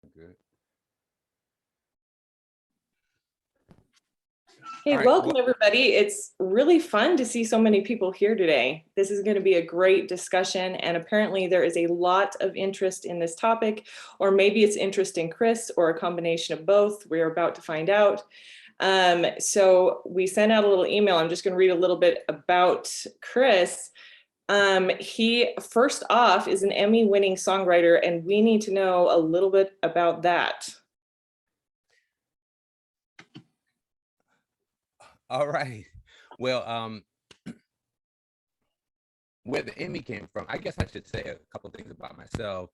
Good. Hey, All right. welcome Well, everybody. It's really fun to see so many people here today. This is going to be a great discussion, and apparently there is a lot of interest in this topic, or maybe it's interest in Chris or a combination of both. We're about to find out. So we sent out a little email. I'm just going to read a little bit about Chris. He, first off, is an Emmy-winning songwriter, and we need to know a little bit about that. all right. Well, where the Emmy came from, I guess I should say a couple things about myself.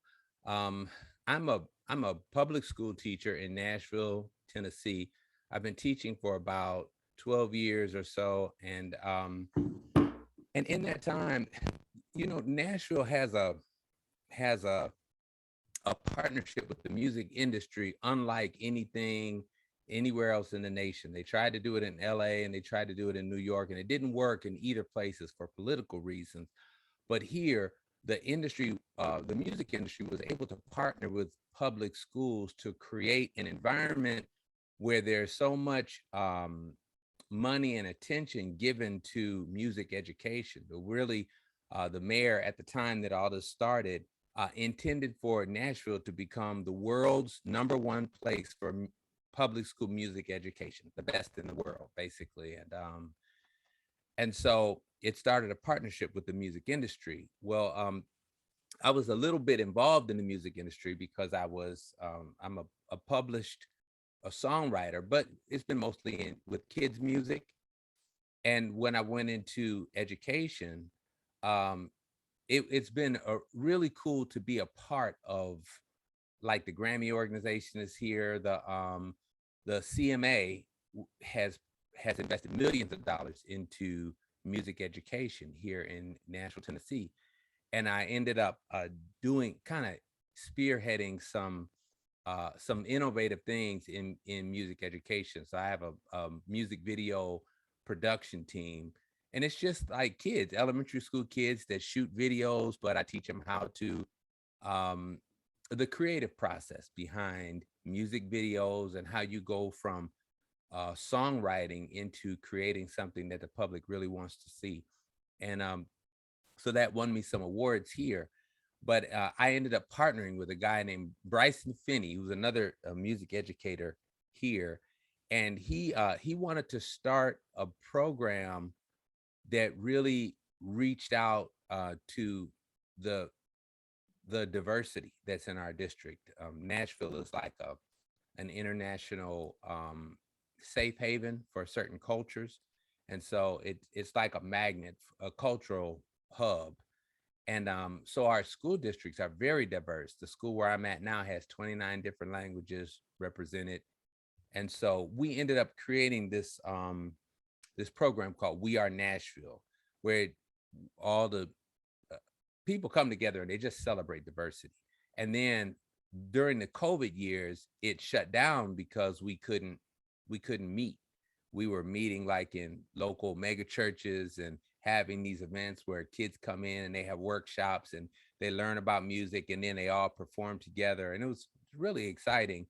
Um, I'm a I'm a public school teacher in Nashville, Tennessee. I've been teaching for about 12 years or so, and in that time, Nashville has a partnership with the music industry unlike anything anywhere else in the nation. They tried to do it in LA and they tried to do it in New York, and it didn't work in either places for political reasons. But here, the music industry was able to partner with public schools to create an environment where there's so much money and attention given to music education. But really, the mayor at the time that all this started intended for Nashville to become the world's #1 place for public school music education, the best in the world, basically. And so it started a partnership with the music industry. Well, I was a little bit involved in the music industry because I'm a published a songwriter, but it's been mostly in with kids music. And when I went into education, um, it's been really cool to be a part of, like, the Grammy organization is here. The CMA has invested millions of dollars into music education here in Nashville, Tennessee, and I ended up doing kind of spearheading some innovative things in music education. So I have a music video production team, and it's just like kids, elementary school kids that shoot videos, but I teach them how to um, the creative process behind music videos and how you go from songwriting into creating something that the public really wants to see. And so that won me some awards here. But I ended up partnering with a guy named Bryson Finney, who's another music educator here, and he wanted to start a program that really reached out to the the diversity that's in our district. Nashville is like an international safe haven for certain cultures, and so it's like a magnet, a cultural hub. And so our school districts are very diverse. The school where I'm at now has 29 different languages represented, and so we ended up creating this program called We Are Nashville, where all the uh, people come together and they just celebrate diversity. And then during the COVID years, it shut down because we couldn't meet. We were meeting like in local mega churches and having these events where kids come in and they have workshops and they learn about music, and then they all perform together, and it was really exciting.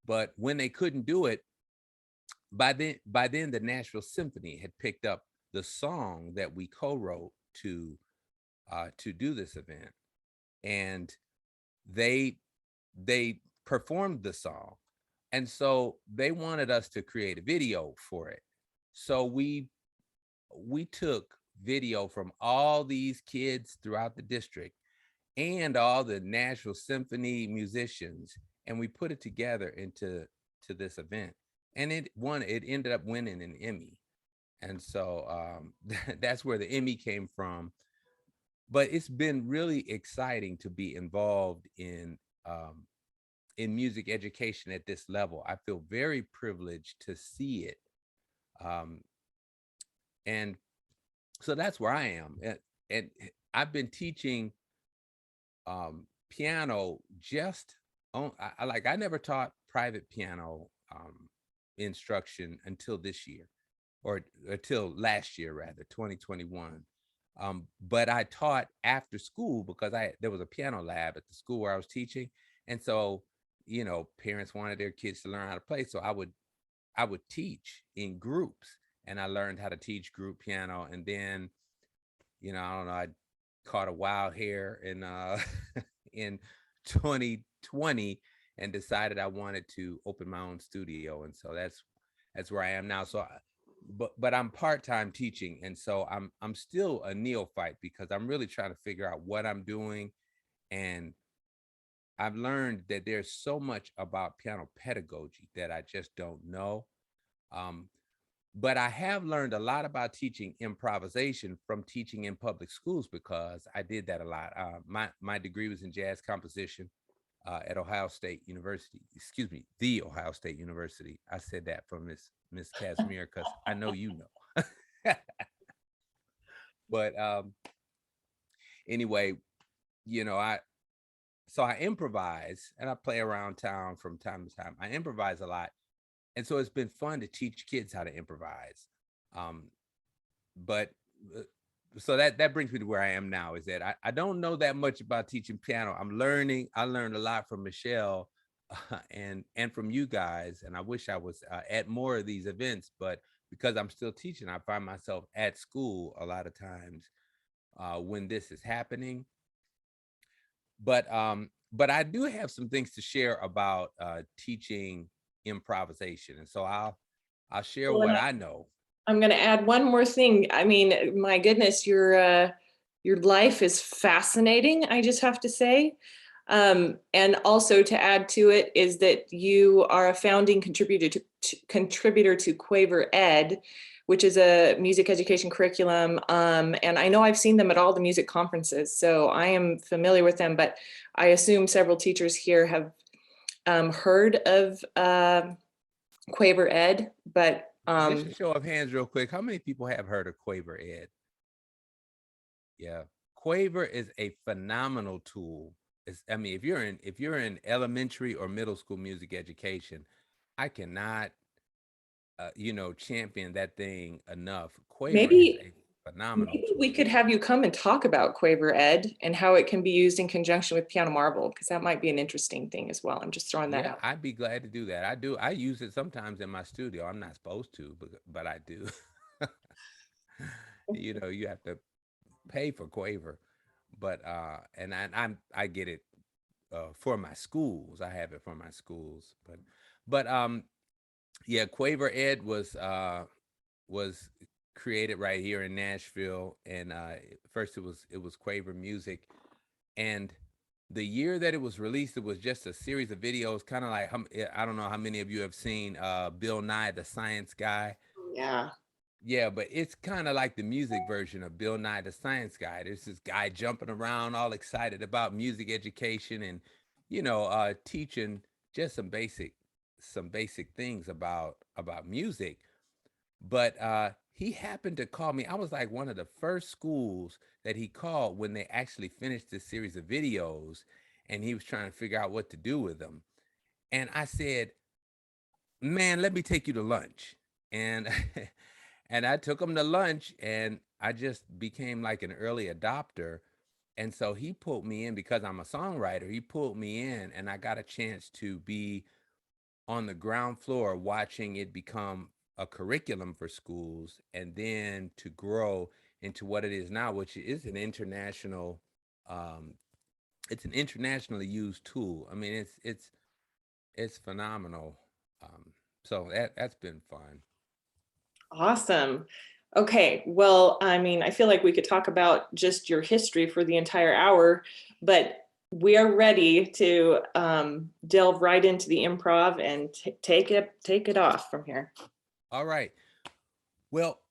But when they couldn't do it, by then the Nashville Symphony had picked up the song that we co-wrote to do this event, and they they performed the song, and so they wanted us to create a video for it. So we took video from all these kids throughout the district and all the Nashville Symphony musicians, and we put it together to this event, and it ended up winning an Emmy. And so that's where the Emmy came from. But it's been really exciting to be involved in music education at this level. I feel very privileged to see it. Um, and so that's where I am. And I've been teaching piano just on, I never taught private piano instruction until this year, or until last year, rather, 2021. But I taught after school because I there was a piano lab at the school where I was teaching. And so you know, parents wanted their kids to learn how to play. So I would teach in groups, and I learned how to teach group piano. And then, you know, I don't know, I caught a wild hair in in 2020 and decided I wanted to open my own studio. And so that's where I am now. So but I'm part-time teaching, and so I'm still a neophyte because I'm really trying to figure out what I'm doing. And I've learned that there's so much about piano pedagogy that I just don't know. Um, but I have learned a lot about teaching improvisation from teaching in public schools because I did that a lot. My degree was in jazz composition at Ohio State University. Excuse me, the Ohio State University. I said that for Miss Casimir because I know you know. But anyway, you know, I improvise and I play around town from time to time. I improvise a lot, and so it's been fun to teach kids how to improvise. Um, but so that brings me to where I am now, is that I don't know that much about teaching piano. I'm learning. I learned a lot from Michelle and from you guys, and I wish I was at more of these events, but because I'm still teaching, I find myself at school a lot of times when this is happening. But I do have some things to share about teaching improvisation, and so I'll share Well, what and I know. I'm going to add one more thing. I mean, my goodness, your life is fascinating, I just have to say. And also to add to it is that you are a founding contributor to Quaver Ed, which is a music education curriculum. And I know I've seen them at all the music conferences, so I am familiar with them, but I assume several teachers here have heard of Quaver Ed, but Just a show of hands real quick. How many people have heard of Quaver Ed? Yeah. Quaver is a phenomenal tool. I mean, if you're in elementary or middle school music education, I cannot champion that thing enough. Quaver is maybe a phenomenal maybe we tool. could have you come and talk about Quaver Ed and how it can be used in conjunction with Piano Marble, because that might be an interesting thing as well. I'm just throwing that Yeah, out. I'd be glad to do that. I do. I use it sometimes in my studio. I'm not supposed to, but I do. You have to pay for Quaver, but I get it for my schools. I have it for my schools, but yeah, Quaver Ed was created right here in Nashville, and first it was Quaver Music, and the year that it was released, it was just a series of videos, kind of like I don't know how many of you have seen Bill Nye the Science Guy. Yeah. Yeah, but it's kind of like the music version of Bill Nye the Science Guy. There's this guy jumping around all excited about music education and teaching just some basic things about music. But he happened to call me. I was like one of the first schools that he called when they actually finished this series of videos, and he was trying to figure out what to do with them. And I said, "Man, let me take you to lunch." And and I took him to lunch, and I just became like an early adopter. And so he pulled me in because I'm a songwriter. He pulled me in, and I got a chance to be on the ground floor watching it become a curriculum for schools, and then to grow into what it is now, which is um, it's an internationally used tool. I mean, it's phenomenal. Um, so that's been fun. Awesome. Okay, well, I mean, I feel like we could talk about just your history for the entire hour, but we are ready to delve right into the improv and take it off from here. All right. Well,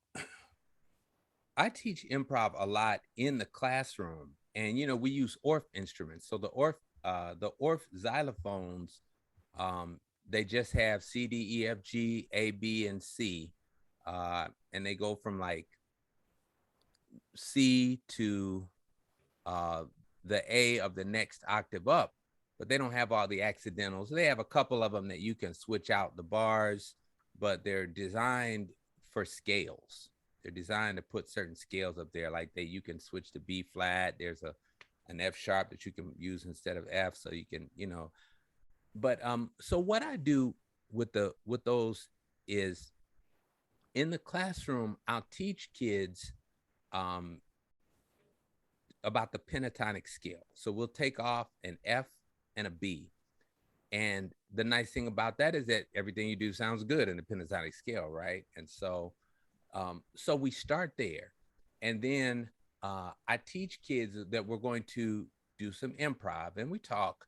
I teach improv a lot in the classroom, and we use Orff instruments. So the Orff xylophones, they just have C, D, E, F, G, A, B, and C, and they go from like C to uh, the A of the next octave up, but they don't have all the accidentals. They have a couple of them that you can switch out the bars, but they're designed for scales. They're designed to put certain scales up there, like you can switch to B flat. There's an F sharp that you can use instead of F, so you can But so what I do with those is in the classroom, I'll teach kids um, about the pentatonic scale. So we'll take off an F and a B. And the nice thing about that is that everything you do sounds good in the pentatonic scale, right? And so we start there. And then I teach kids that we're going to do some improv, and we talk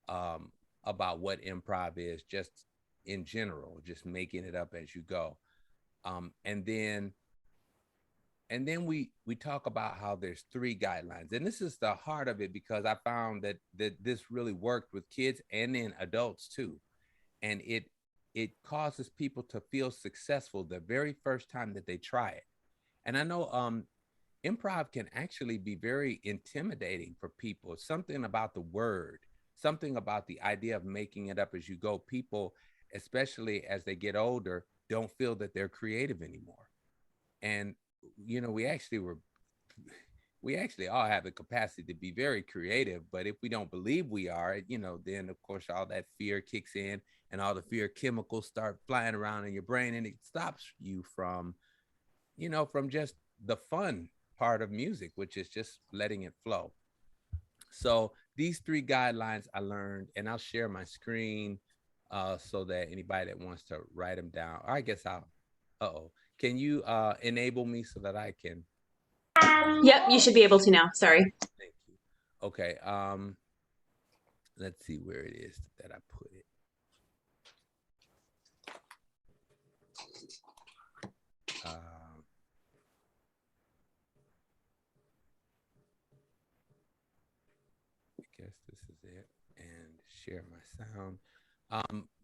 about what improv is just in general, just making it up as you go. Um, and then we talk about how there's three guidelines, and this is the heart of it because I found that this really worked with kids and then adults too, and it causes people to feel successful the very first time that they try it. And I know improv can actually be very intimidating for people. Something about the word, something about the idea of making it up as you go. People, especially as they get older, don't feel that they're creative anymore. And we actually all have the capacity to be very creative, but if we don't believe we are, then of course all that fear kicks in and all the fear chemicals start flying around in your brain, and it stops you from from just the fun part of music, which is just letting it flow. So these three guidelines I learned, and I'll share my screen so that anybody that wants to write them down, or I guess I'll, uh-oh, can you enable me so that I can? Yep, you should be able to now. Sorry. Thank you. Okay. Let's see where it is that I put it. I guess this is it. And share my sound.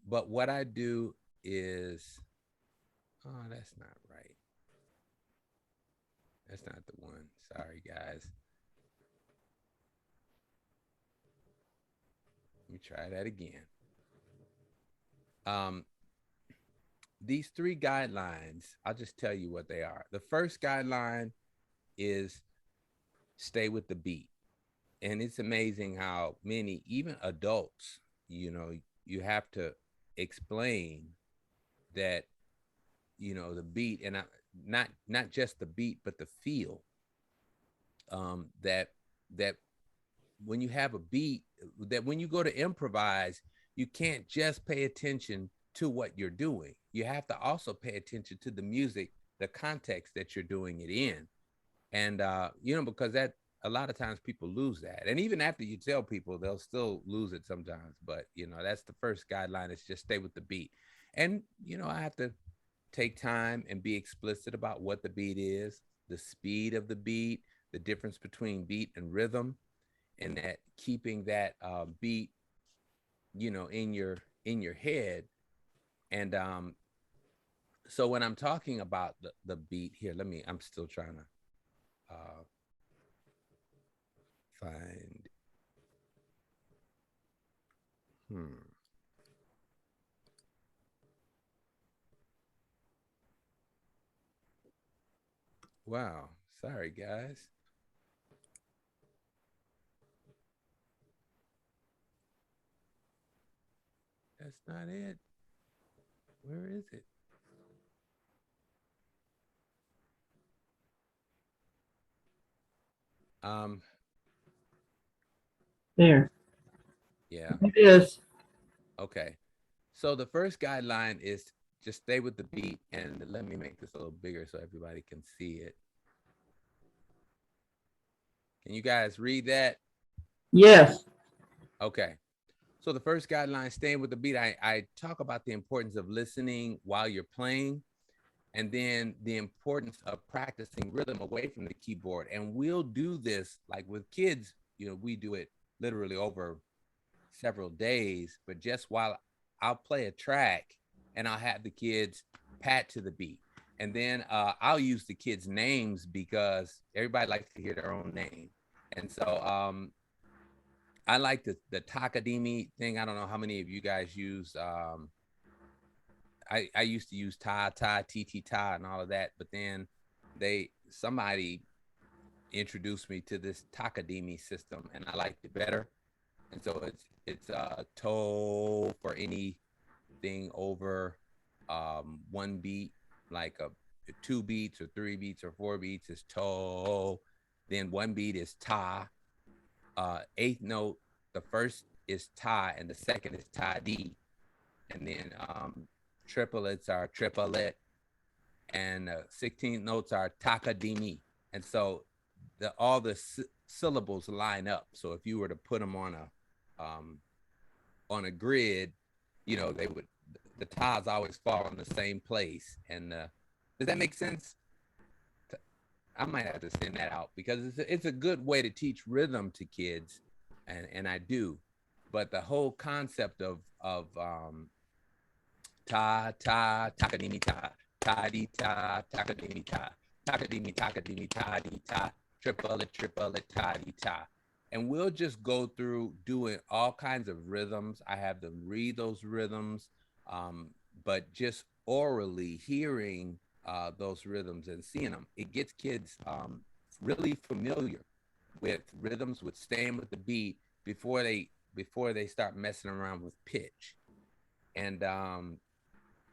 But what I do is, oh, that's not right. That's not the one. Sorry, guys. Let me try that again. Um, these three guidelines, I'll just tell you what they are. The first guideline is stay with the beat. And it's amazing how many, even adults, you have to explain that, the beat, and not just the beat, but the feel, that that when you have a beat, that when you go to improvise, you can't just pay attention to what you're doing. You have to also pay attention to the music, the context that you're doing it in. And because that, a lot of times people lose that, and even after you tell people, they'll still lose it sometimes. But that's the first guideline, is just stay with the beat. And I have to take time and be explicit about what the beat is, the speed of the beat, the difference between beat and rhythm, and that keeping that beat, in your head. And so when I'm talking about the beat here, I'm still trying to find. Wow. Sorry, guys. That's not it. Where is it? Um, There. yeah. It is. Okay. So the first guideline is just stay with the beat, and let me make this a little bigger so everybody can see it. Can you guys read that? Yes. Okay. So the first guideline, staying with the beat, I talk about the importance of listening while you're playing, and then the importance of practicing rhythm away from the keyboard. And we'll do this like with kids, we do it literally over several days, but just while I'll play a track and I'll have the kids pat to the beat. And then I'll use the kids' names because everybody likes to hear their own name. And so I like the Takadimi thing. I don't know how many of you guys use. I used to use ta, ti, ta, and all of that, but then somebody introduced me to this Takadimi system, and I liked it better. And so it's toe for anything over one beat, like a 2 beats or 3 beats or 4 beats is toe. Then 1 beat is ta. Eighth note, the first is ta and the second is ta D. And then triplets are triplet, and 16th notes are takadimi. And so all the syllables line up. So if you were to put them on a grid, you know, the tas always fall in the same place. And does that make sense? I might have to send that out because it's a good way to teach rhythm to kids, and I do. But the whole concept of ta ta takadimi ta ta di ta takadimi ta takadimi takadimi ta di ta triplet ta di ta, and we'll just go through doing all kinds of rhythms. I have them read those rhythms, but just orally hearing those rhythms and seeing them, it gets kids really familiar with rhythms, with staying with the beat before they start messing around with pitch. And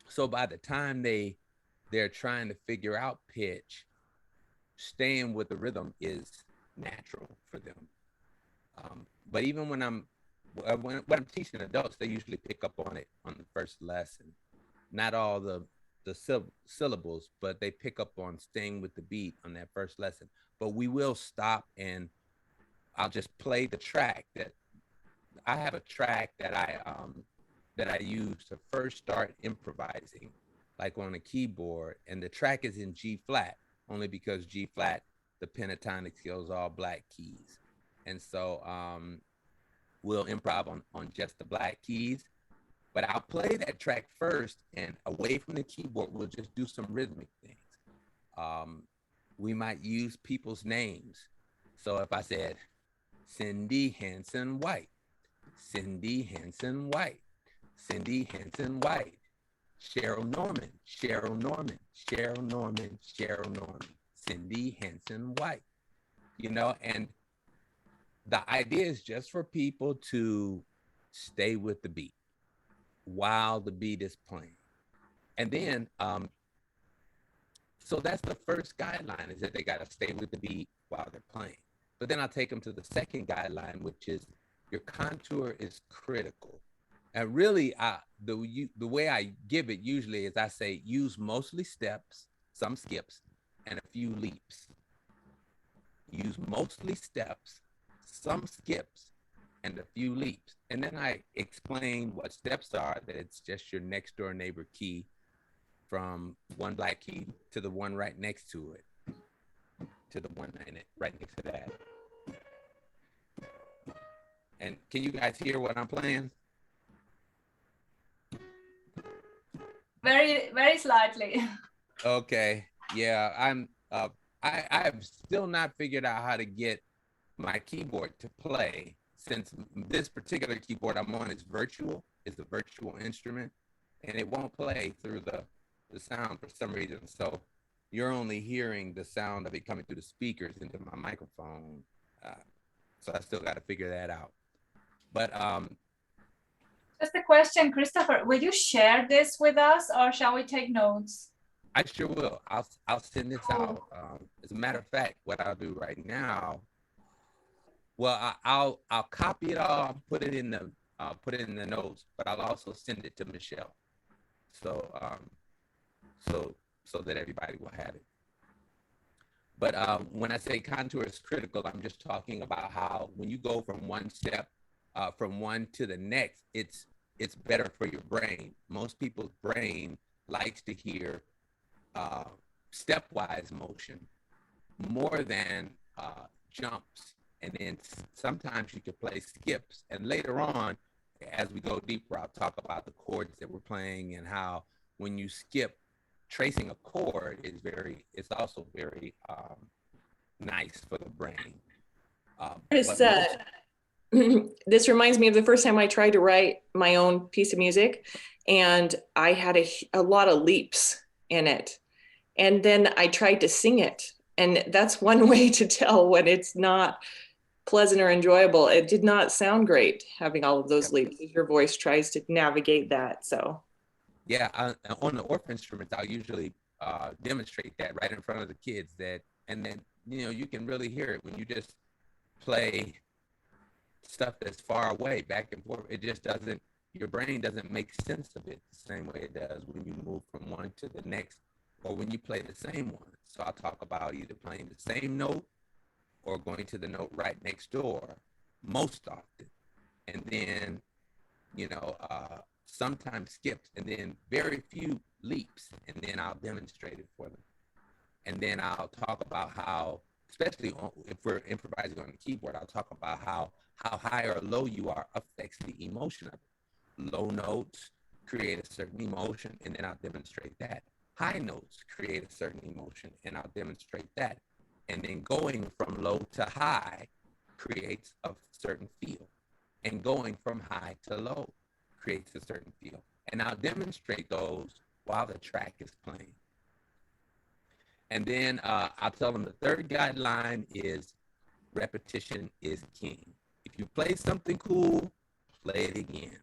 so by the time they're trying to figure out pitch, staying with the rhythm is natural for them. But even when I'm teaching adults, they usually pick up on it on the first lesson. Not all the syllables, but they pick up on staying with the beat on that first lesson. But we will stop and I'll just play the track. That I have a track that I use to first start improvising, like on a keyboard, and the track is in G flat, only because G flat, the pentatonic scale is all black keys. And so we'll improv on just the black keys, but I'll play that track first, and away from the keyboard, we'll just do some rhythmic things. We might use people's names. So if I said, Cindy Hanson White, Cindy Hanson White, Cindy Hanson White, Cheryl Norman, Cheryl Norman, Cheryl Norman, Cheryl Norman, Cindy Hanson White, you know, and the idea is just for people to stay with the beat while the beat is playing. And then, so that's the first guideline, is that they got to stay with the beat while they're playing. But then I'll take them to the second guideline, which is your contour is critical. And really, the way I give it usually is I say use mostly steps, some skips, and a few leaps. Use mostly steps, some skips, and a few leaps. And then I explain what steps are, that it's just your next door neighbor key from one black key to the one right next to it, to the one right next to that. And can you guys hear what I'm playing? Very, very slightly. Okay, yeah, I have still not figured out how to get my keyboard to play, since this particular keyboard I'm on is a virtual instrument, and it won't play through the sound for some reason. So you're only hearing the sound of it coming through the speakers into my microphone. So I still got to figure that out. But just a question, Christopher, will you share this with us or shall we take notes? I sure will. I'll send this out. As a matter of fact, what I'll do right now, well, I'll copy it all, put it in the notes, but I'll also send it to Michelle, so so that everybody will have it. But when I say contour is critical, I'm just talking about how when you go from one step, from one to the next, it's better for your brain. Most people's brain likes to hear stepwise motion more than jumps. And then sometimes you can play skips. And later on, as we go deeper, I'll talk about the chords that we're playing and how when you skip, tracing a chord is it's also very nice for the brain. This reminds me of the first time I tried to write my own piece of music, and I had a lot of leaps in it. And then I tried to sing it. And that's one way to tell when it's not pleasant or enjoyable. It did not sound great having all of those Yep. leaps as your voice tries to navigate that. So Yeah, on the orphan instruments, I'll usually demonstrate that right in front of the kids. And then you can really hear it when you just play stuff that's far away, back and forth. It just doesn't. Your brain doesn't make sense of it the same way it does when you move from one to the next, or when you play the same one. So I'll talk about either playing the same note or going to the note right next door, most often, and then sometimes skips, and then very few leaps, and then I'll demonstrate it for them. And then I'll talk about how, especially if we're improvising on the keyboard, I'll talk about how high or low you are affects the emotion of it. Low notes create a certain emotion, and then I'll demonstrate that. High notes create a certain emotion, and I'll demonstrate that. And then going from low to high creates a certain feel. And going from high to low creates a certain feel. And I'll demonstrate those while the track is playing. And then I'll tell them the third guideline is repetition is king. If you play something cool, play it again.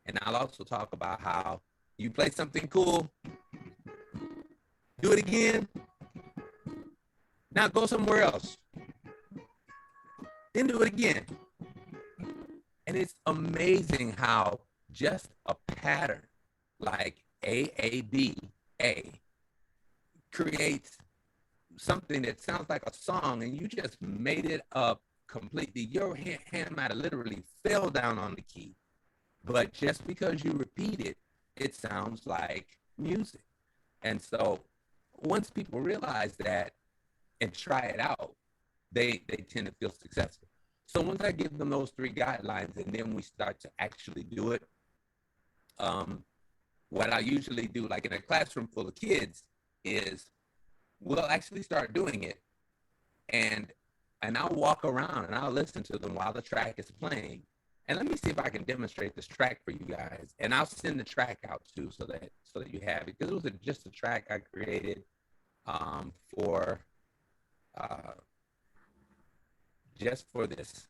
And I'll also talk about how you play something cool, do it again, now go somewhere else, then do it again. And it's amazing how just a pattern like A, creates something that sounds like a song, and you just made it up completely. Your hand might have literally fell down on the key, but just because you repeat it, it sounds like music. And so once people realize that and try it out, they tend to feel successful. So once I give them those three guidelines, and then we start to actually do it, what I usually do, like in a classroom full of kids, is we'll actually start doing it, and I'll walk around and I'll listen to them while the track is playing. And let me see if I can demonstrate this track for you guys. And I'll send the track out too, so that you have it, because it was just a track I created for just for this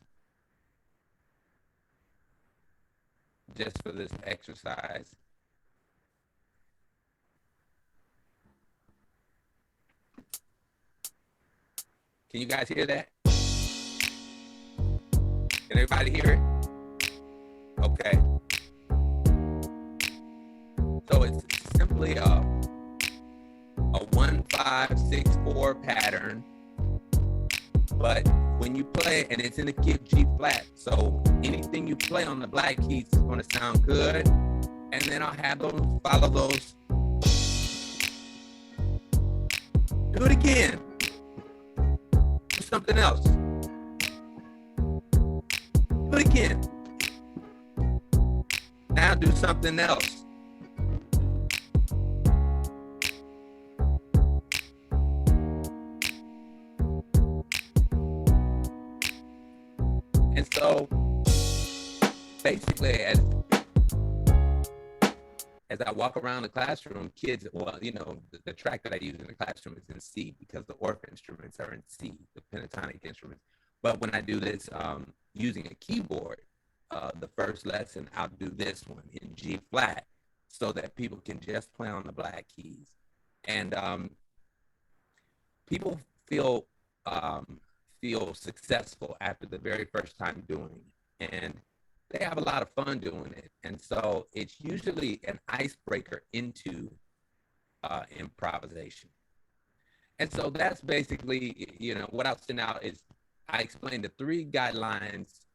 exercise. Can you guys hear that? Can everybody hear it? Okay. So it's simply a 1-5-6-4 pattern, but when you play, and it's in the key of G flat, so anything you play on the black keys is going to sound good. And then I'll have them follow those. Do it again. Do something else. Do it again. Now do something else. And so basically, as I walk around the classroom, kids, well, the track that I use in the classroom is in C, because the orphan instruments are in C, the pentatonic instruments. But when I do this using a keyboard, the first lesson, I'll do this one in G flat, so that people can just play on the black keys. And people feel successful after the very first time doing it. And they have a lot of fun doing it. And so it's usually an icebreaker into improvisation. And so that's basically, what I'll send out is I explain the 3 guidelines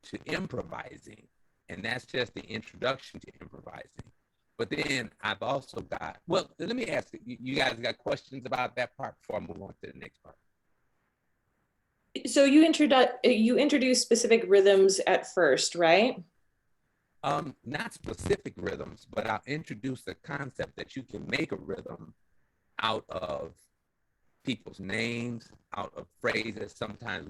to improvising. And that's just the introduction to improvising. But then I've also got, well, let me ask you guys got questions about that part before I move on to the next part? So you introduce specific rhythms at first, right? Not specific rhythms, but I'll introduce the concept that you can make a rhythm out of people's names, out of phrases. Sometimes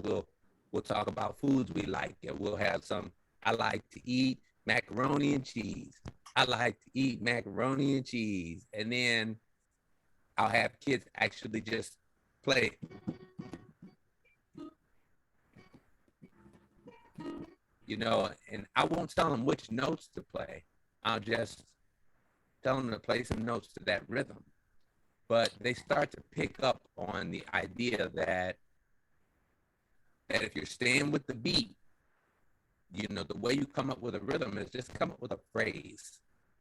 we'll talk about foods we like, and we'll have some, I like to eat macaroni and cheese. I like to eat macaroni and cheese. And then I'll have kids actually just play. and I won't tell them which notes to play. I'll just tell them to play some notes to that rhythm. But they start to pick up on the idea that if you're staying with the beat, the way you come up with a rhythm is just come up with a phrase.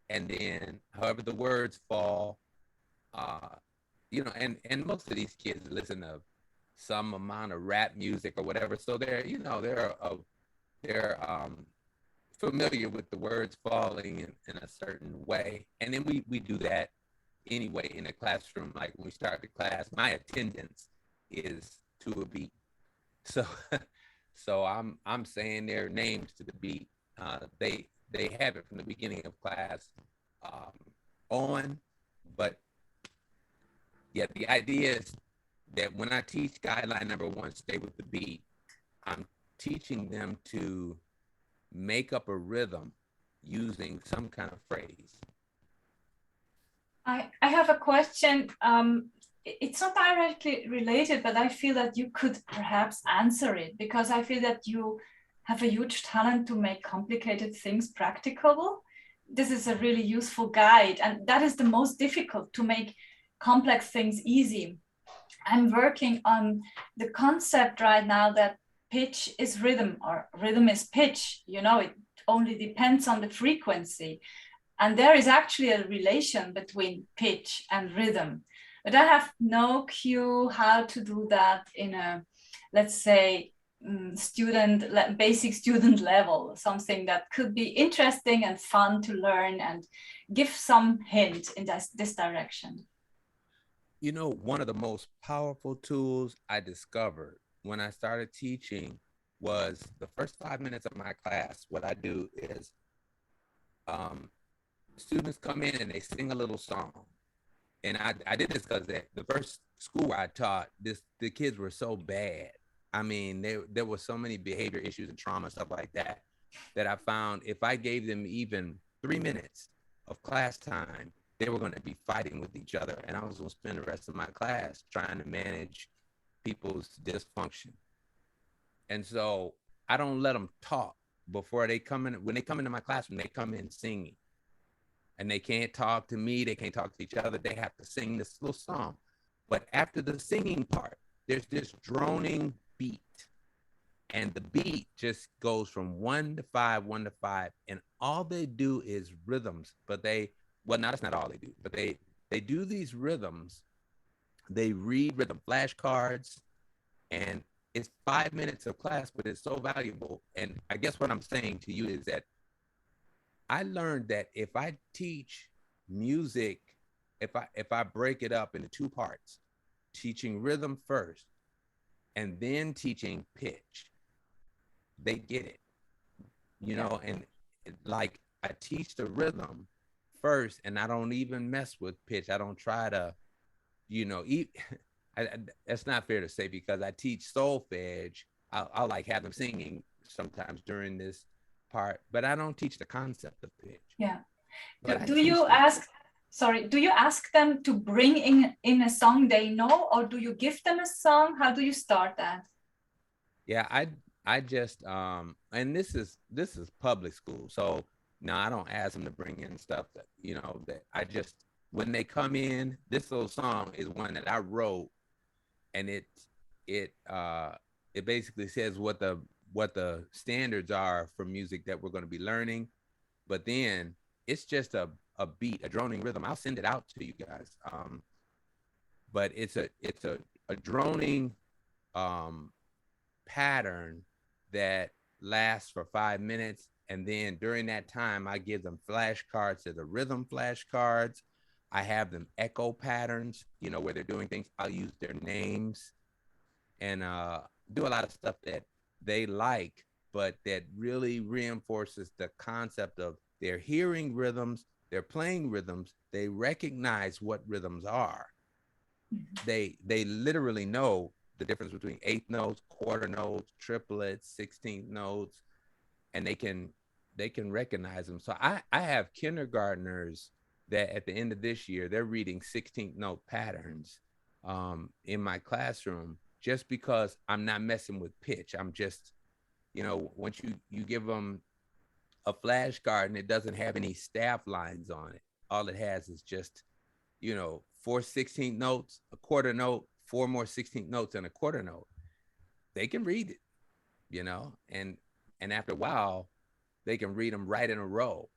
And then however the words fall, and most of these kids listen to some amount of rap music or whatever. So they're familiar with the words falling in a certain way. And then we do that anyway in the classroom. Like when we start the class, my attendance is to a beat. So I'm saying their names to the beat. They have it from the beginning of class on, but yeah, the idea is that when I teach guideline number 1, stay with the beat, I'm teaching them to make up a rhythm using some kind of phrase. I have a question. It's not directly related, but I feel that you could perhaps answer it, because I feel that you have a huge talent to make complicated things practicable. This is a really useful guide, and that is the most difficult, to make complex things easy. I'm working on the concept right now that pitch is rhythm, or rhythm is pitch. It only depends on the frequency. And there is actually a relation between pitch and rhythm. But I have no clue how to do that in a, let's say, basic student level, something that could be interesting and fun to learn and give some hint in this direction. One of the most powerful tools I discovered when I started teaching was the first 5 minutes of my class. What I do is students come in and they sing a little song. And I did this because the first school I taught, the kids were so bad. I mean, there were so many behavior issues and trauma, stuff like that I found if I gave them even 3 minutes of class time, they were going to be fighting with each other. And I was going to spend the rest of my class trying to manage people's dysfunction. And so I don't let them talk before they come in. When they come into my classroom, they come in singing. And they can't talk to me. They can't talk to each other. They have to sing this little song. But after the singing part, there's this droning beat. And the beat just goes from 1 to 5, 1 to 5. And all they do is rhythms. But that's not all they do. But they do these rhythms. They read rhythm flashcards. And it's 5 minutes of class, but it's so valuable. And I guess what I'm saying to you is that I learned that if I teach music, if I break it up into 2 parts, teaching rhythm first and then teaching pitch, they get it, and like I teach the rhythm first and I don't even mess with pitch. I don't try to, that's not fair to say, because I teach solfege. I'll like have them singing sometimes during this part, but I don't teach the concept of pitch. Yeah. Do you ask them to bring in a song they know, or do you give them a song? How do you start that? Yeah, I just and this is public school, so no, I don't ask them to bring in stuff that that I just, when they come in, this little song is one that I wrote, and it basically says what the standards are for music that we're going to be learning, but then it's just a beat, a droning rhythm. I'll send it out to you guys, but it's a droning pattern that lasts for 5 minutes, and then during that time I give them flashcards to the rhythm flashcards. I have them echo patterns, where they're doing things. I'll use their names and do a lot of stuff that they like, but that really reinforces the concept of they're hearing rhythms, they're playing rhythms, they recognize what rhythms are. They literally know the difference between 8th notes, quarter notes, triplets, 16th notes, and they can recognize them. So I have kindergartners that at the end of this year, they're reading 16th note patterns in my classroom, just because I'm not messing with pitch. I'm just, You know, once you give them a flashcard and it doesn't have any staff lines on it, all it has is just, you know, 4 16th notes, a quarter note, 4 more 16th notes, and a quarter note. They can read it, you know, and after a while, they can read them right in a row,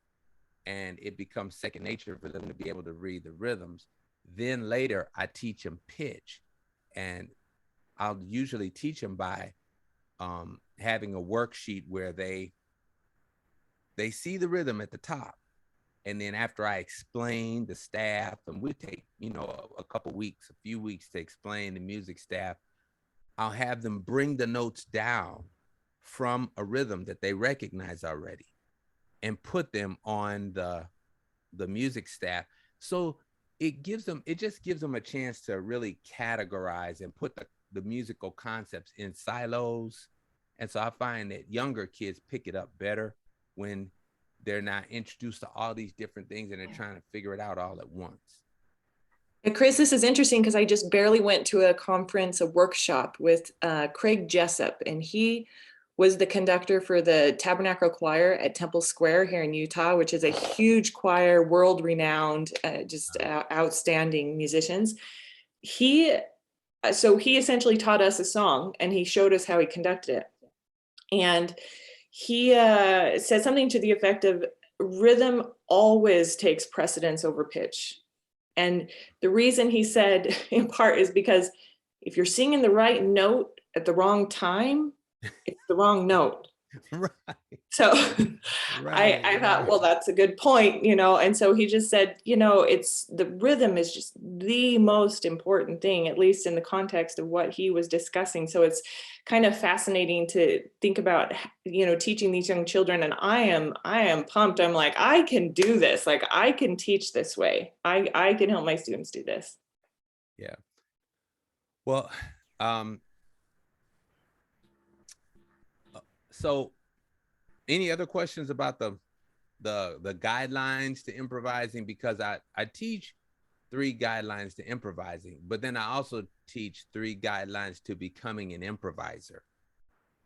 and it becomes second nature for them to be able to read the rhythms. Then later, I teach them pitch, and I'll usually teach them by having a worksheet where they see the rhythm at the top, and then after I explain the staff, and we take, you know, a couple weeks, a few weeks to explain the music staff, I'll have them bring the notes down from a rhythm that they recognize already and put them on the music staff. So it just gives them a chance to really categorize and put the musical concepts in silos. And so I find that younger kids pick it up better when they're not introduced to all these different things and they're trying to figure it out all at once. And Chris, this is interesting because I just barely went to a conference, a workshop with Craig Jessup, and he was the conductor for the Tabernacle Choir at Temple Square here in Utah, which is a huge choir, world-renowned, outstanding musicians. So he essentially taught us a song, and he showed us how he conducted it. And he said something to the effect of, rhythm always takes precedence over pitch. And the reason he said in part is because if you're singing the right note at the wrong time, it's the wrong note. Right. So Right, I thought, right. well, that's a good point, you know. And so he just said, you know, it's the rhythm is just the most important thing, at least in the context of what he was discussing. So it's kind of fascinating to think about, you know, teaching these young children. And I am pumped. I'm like, I can do this. Like, I can teach this way. I can help my students do this. Yeah. Well, so any other questions about the guidelines to improvising? Because I teach 3 guidelines to improvising, but then I also teach 3 guidelines to becoming an improviser,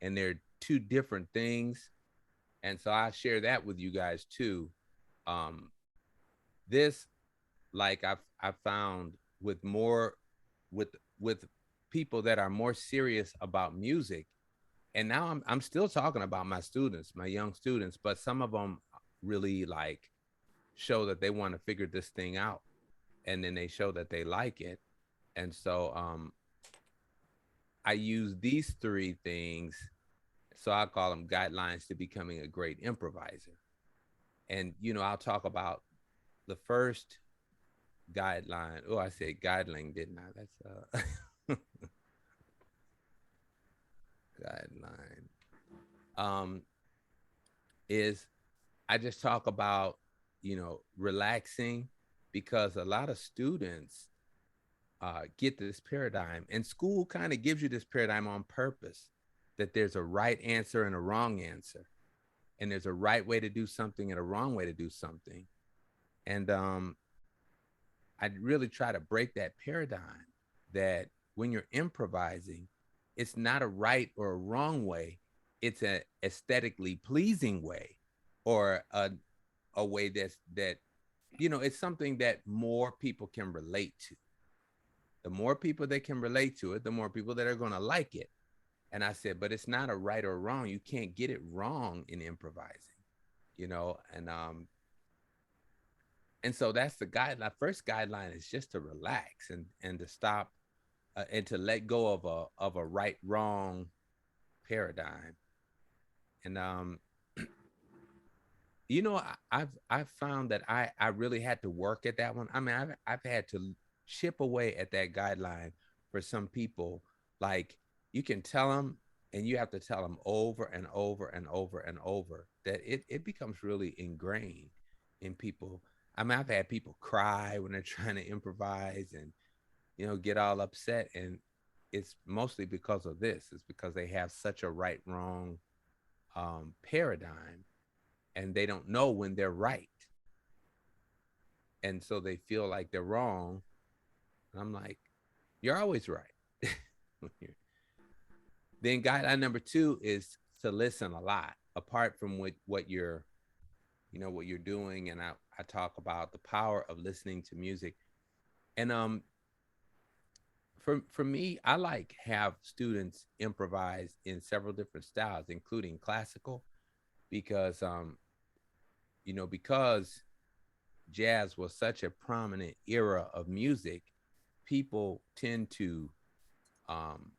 and they're 2 different things. And so I share that with you guys too. This, like I've found with people that are more serious about music. And now I'm still talking about my students, my young students, but some of them really like show that they want to figure this thing out, and then they show that they like it. And so I use these 3 things, so I call them guidelines to becoming a great improviser. And, you know, I'll talk about the first guideline. Oh, I said guideline, didn't I? That's guideline. Is I just talk about, you know, relaxing, because a lot of students get this paradigm, and school kind of gives you this paradigm on purpose, that there's a right answer and a wrong answer, and there's a right way to do something and a wrong way to do something. And I really try to break that paradigm, that when you're improvising, it's not a right or a wrong way. It's an aesthetically pleasing way, or a way that, you know, it's something that more people can relate to. The more people that can relate to it, the more people that are going to like it. And I said, but it's not a right or wrong. You can't get it wrong in improvising, you know. And so that's the guideline. First guideline is just to relax and to stop and to let go of a right wrong paradigm. And you know, I've found that I really had to work at that one. I mean, I've had to chip away at that guideline for some people. Like, you can tell them, and you have to tell them over and over and over and over, that it becomes really ingrained in people. I mean, I've had people cry when they're trying to improvise and, you know, get all upset. And it's mostly because of this. It's because they have such a right wrong paradigm, and they don't know when they're right. And so they feel like they're wrong. And I'm like, you're always right. Then guideline number 2 is to listen a lot, apart from what you're, what you're doing. And I talk about the power of listening to music. And for me, I like have students improvise in several different styles, including classical, because because jazz was such a prominent era of music, people tend to um,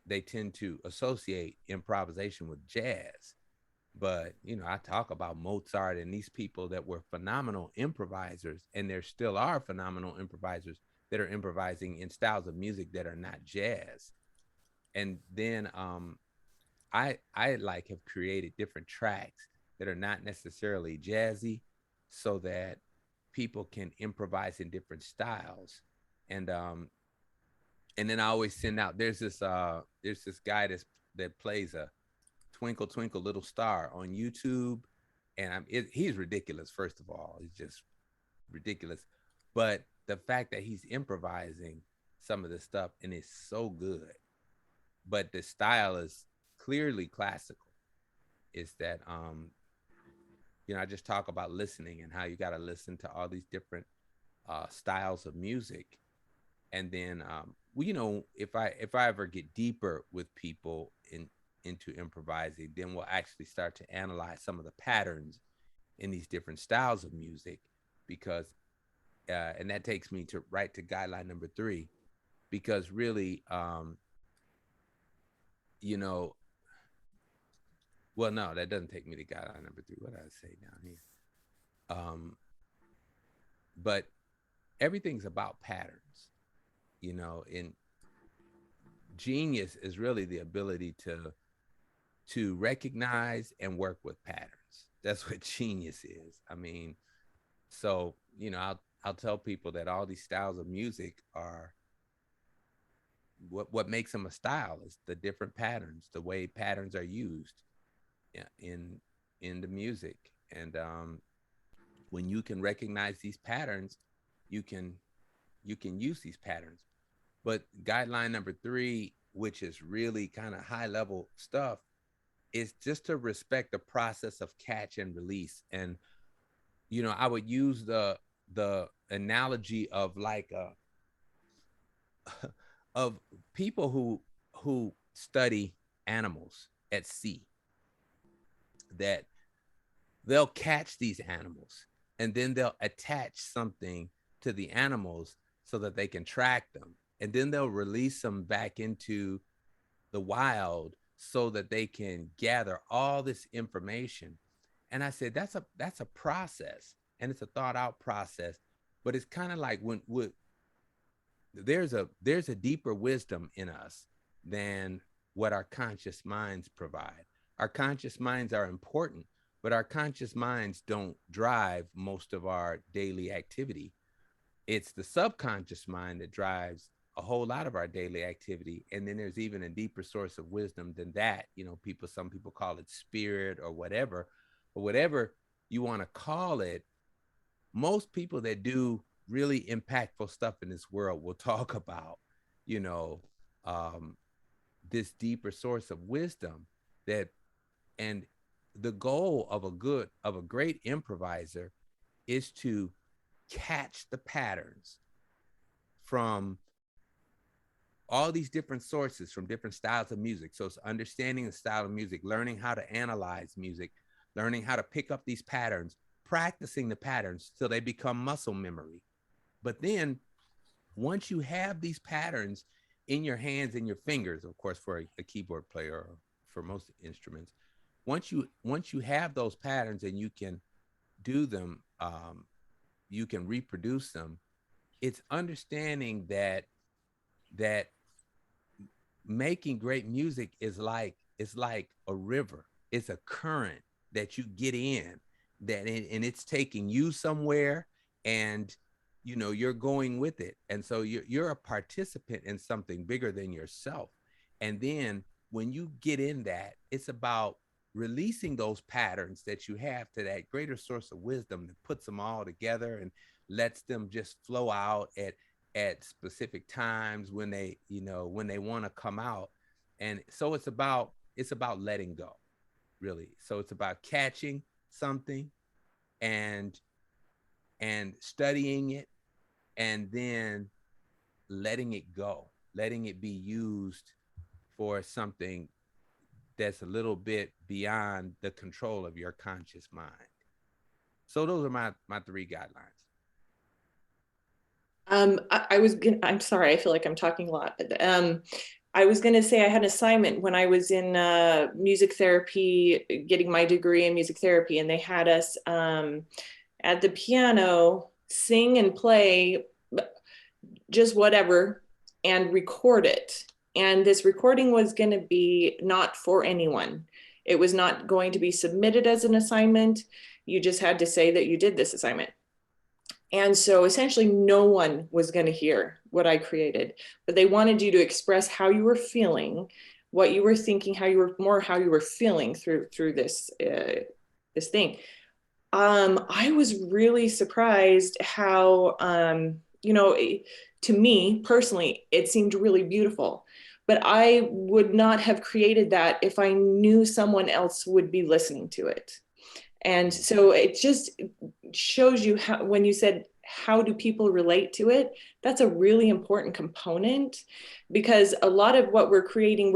they tend to associate improvisation with jazz. But I talk about Mozart and these people that were phenomenal improvisers, and there still are phenomenal improvisers that are improvising in styles of music that are not jazz. And then I like have created different tracks that are not necessarily jazzy, so that people can improvise in different styles. And then I always send out, there's this guy that plays a Twinkle Twinkle Little Star on YouTube, and he's ridiculous. First of all, he's just ridiculous, but the fact that he's improvising some of this stuff and it's so good, but the style is clearly classical. Is that I just talk about listening and how you got to listen to all these different styles of music. And then if I ever get deeper with people into improvising, then we'll actually start to analyze some of the patterns in these different styles of music, because and that takes me to guideline number 3, because really well, no, that doesn't take me to guideline number 3. What did I say down here? But everything's about patterns, and genius is really the ability to recognize and work with patterns. That's what genius is. I mean, so, I'll tell people that all these styles of music are what makes them a style is the different patterns, the way patterns are used in the music. And when you can recognize these patterns, you can use these patterns. But guideline number 3, which is really kind of high level stuff, is just to respect the process of catch and release. And I would use the analogy of like of people who study animals at sea, that they'll catch these animals and then they'll attach something to the animals so that they can track them, and then they'll release them back into the wild so that they can gather all this information. And I said that's a process, and it's a thought out process. But it's kind of like when there's a deeper wisdom in us than what our conscious minds provide. Our conscious minds are important, but our conscious minds don't drive most of our daily activity. It's the subconscious mind that drives a whole lot of our daily activity. And then there's even a deeper source of wisdom than that. Some people call it spirit or whatever, but whatever you want to call it, most people that do really impactful stuff in this world will talk about, this deeper source of wisdom and the goal of a great improviser is to catch the patterns from all these different sources, from different styles of music. So it's understanding the style of music, learning how to analyze music, learning how to pick up these patterns, practicing the patterns till they become muscle memory. But then once you have these patterns in your hands and your fingers, of course, for a keyboard player or for most instruments, once you have those patterns and you can do them, you can reproduce them. It's understanding that making great music is like a river. It's a current that you get in, and it's taking you somewhere, and you're going with it. And so you're a participant in something bigger than yourself. And then when you get in that, it's about releasing those patterns that you have to that greater source of wisdom that puts them all together and lets them just flow out at specific times when they want to come out. And so it's about it's about letting go, really. So it's about catching something and studying it, and then letting it go, letting it be used for something that's a little bit beyond the control of your conscious mind. So those are my three guidelines. I'm sorry, I feel like I'm talking a lot. I was gonna say I had an assignment when I was in music therapy, getting my degree in music therapy, and they had us at the piano sing and play just whatever and record it. And this recording was going to be not for anyone. It was not going to be submitted as an assignment. You just had to say that you did this assignment. And so essentially no one was going to hear what I created, but they wanted you to express how you were feeling, what you were thinking, how you were feeling through this thing. I was really surprised how to me personally, it seemed really beautiful. But I would not have created that if I knew someone else would be listening to it. And so it just shows you how, when you said, how do people relate to it? That's a really important component, because a lot of what we're creating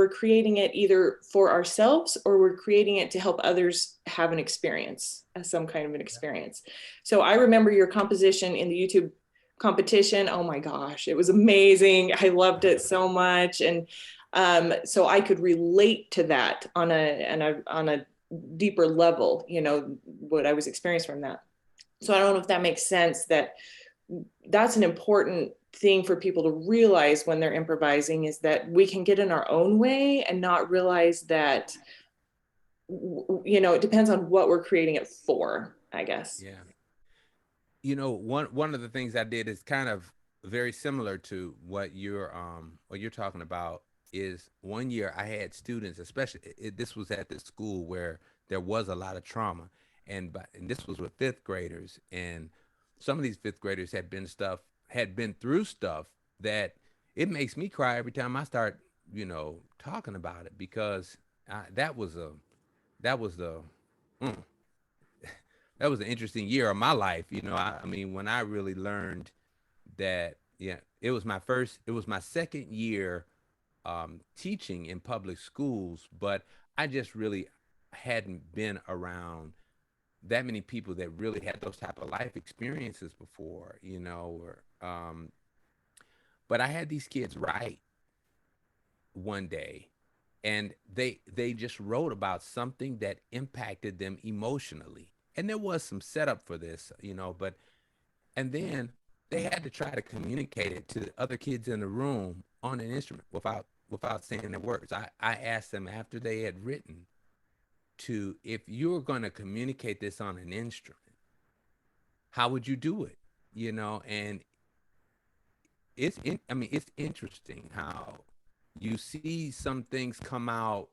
it either for ourselves or we're creating it to help others have an experience, some kind of an experience. So I remember your composition in the YouTube competition. Oh my gosh, it was amazing. I loved it so much. And so I could relate to that on a deeper level, what I was experiencing from that. So I don't know if that makes sense, that's an important thing for people to realize when they're improvising, is that we can get in our own way and not realize that, it depends on what we're creating it for, I guess. Yeah. One of the things I did is kind of very similar to what you're talking about. Is one year I had students, especially this was at the school where there was a lot of trauma, and this was with fifth graders, and some of these fifth graders had been through stuff that it makes me cry every time I start talking about it, because that was an interesting year of my life. I mean, when I really learned that, yeah, it was my second year teaching in public schools, but I just really hadn't been around that many people that really had those type of life experiences before, but I had these kids write one day, and they just wrote about something that impacted them emotionally. And there was some setup for this, but and then they had to try to communicate it to the other kids in the room on an instrument without saying the words. I asked them after they had written to, if you were going to communicate this on an instrument, how would you do it? And it's interesting how you see some things come out.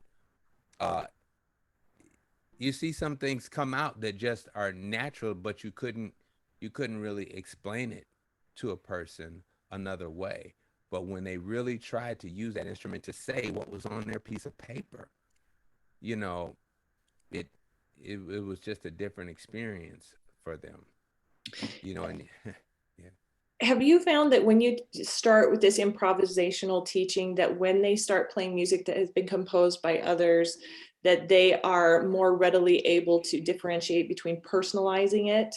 You see some things come out that just are natural, but you couldn't really explain it to a person another way. But when they really tried to use that instrument to say what was on their piece of paper, it was just a different experience for them. And yeah. Have you found that when you start with this improvisational teaching, that when they start playing music that has been composed by others, that they are more readily able to differentiate between personalizing it,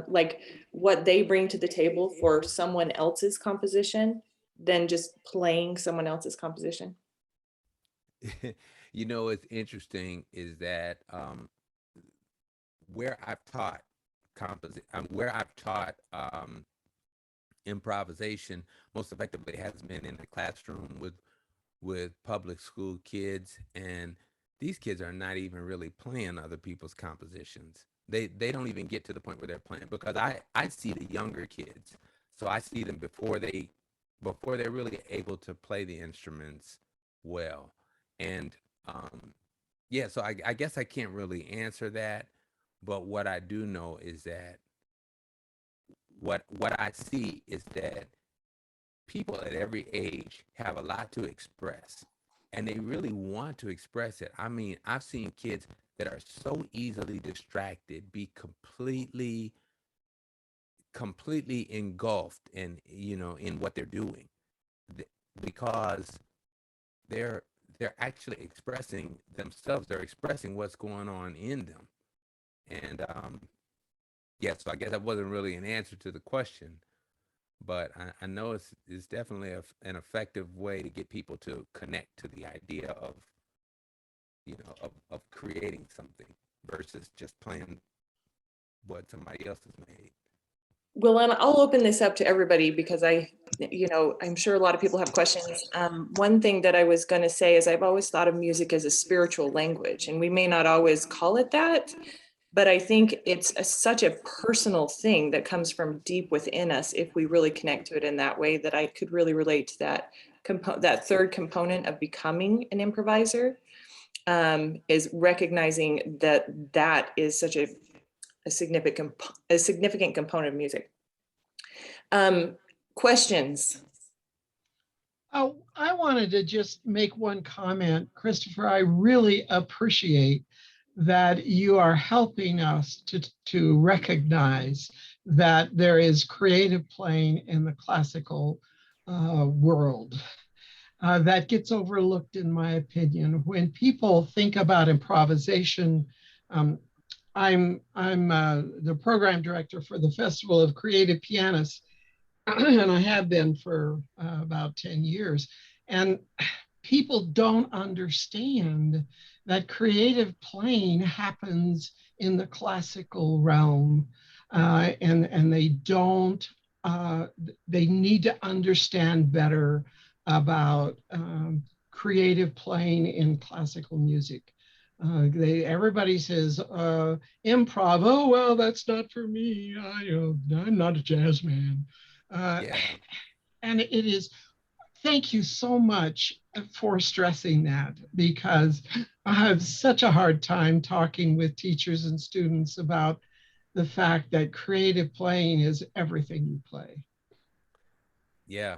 like what they bring to the table for someone else's composition, than just playing someone else's composition? What's interesting is that where I've taught improvisation most effectively has been in the classroom with public school kids, and these kids are not even really playing other people's compositions. They don't even get to the point where they're playing, because I see the younger kids, so I see them before they're really able to play the instruments well. And yeah, so I guess I can't really answer that, but what I do know is that what I see is that people at every age have a lot to express, and they really want to express it. I mean, I've seen kids that are so easily distracted be completely engulfed in, you know, in what they're doing, because they're actually expressing themselves. They're expressing what's going on in them. And yeah, so I guess that wasn't really an answer to the question, but I know it's definitely an effective way to get people to connect to the idea of, you know, of creating something versus just playing what somebody else has made. Well, and I'll open this up to everybody because I'm sure a lot of people have questions. One thing that I was going to say is I've always thought of music as a spiritual language, and we may not always call it that, but I think it's such a personal thing that comes from deep within us if we really connect to it in that way, that I could really relate to that third component of becoming an improviser, is recognizing that is such a significant component of music. Questions? Oh, I wanted to just make one comment. Christopher, I really appreciate that you are helping us to recognize that there is creative playing in the classical world. That gets overlooked, in my opinion. When people think about improvisation, I'm the program director for the Festival of Creative Pianists, and I have been for about 10 years. And people don't understand that creative playing happens in the classical realm, and they don't. They need to understand better about creative playing in classical music. Everybody says improv. Oh well, that's not for me. I'm not a jazz man. Yeah. And it is. Thank you so much for stressing that, because I have such a hard time talking with teachers and students about the fact that creative playing is everything you play. Yeah.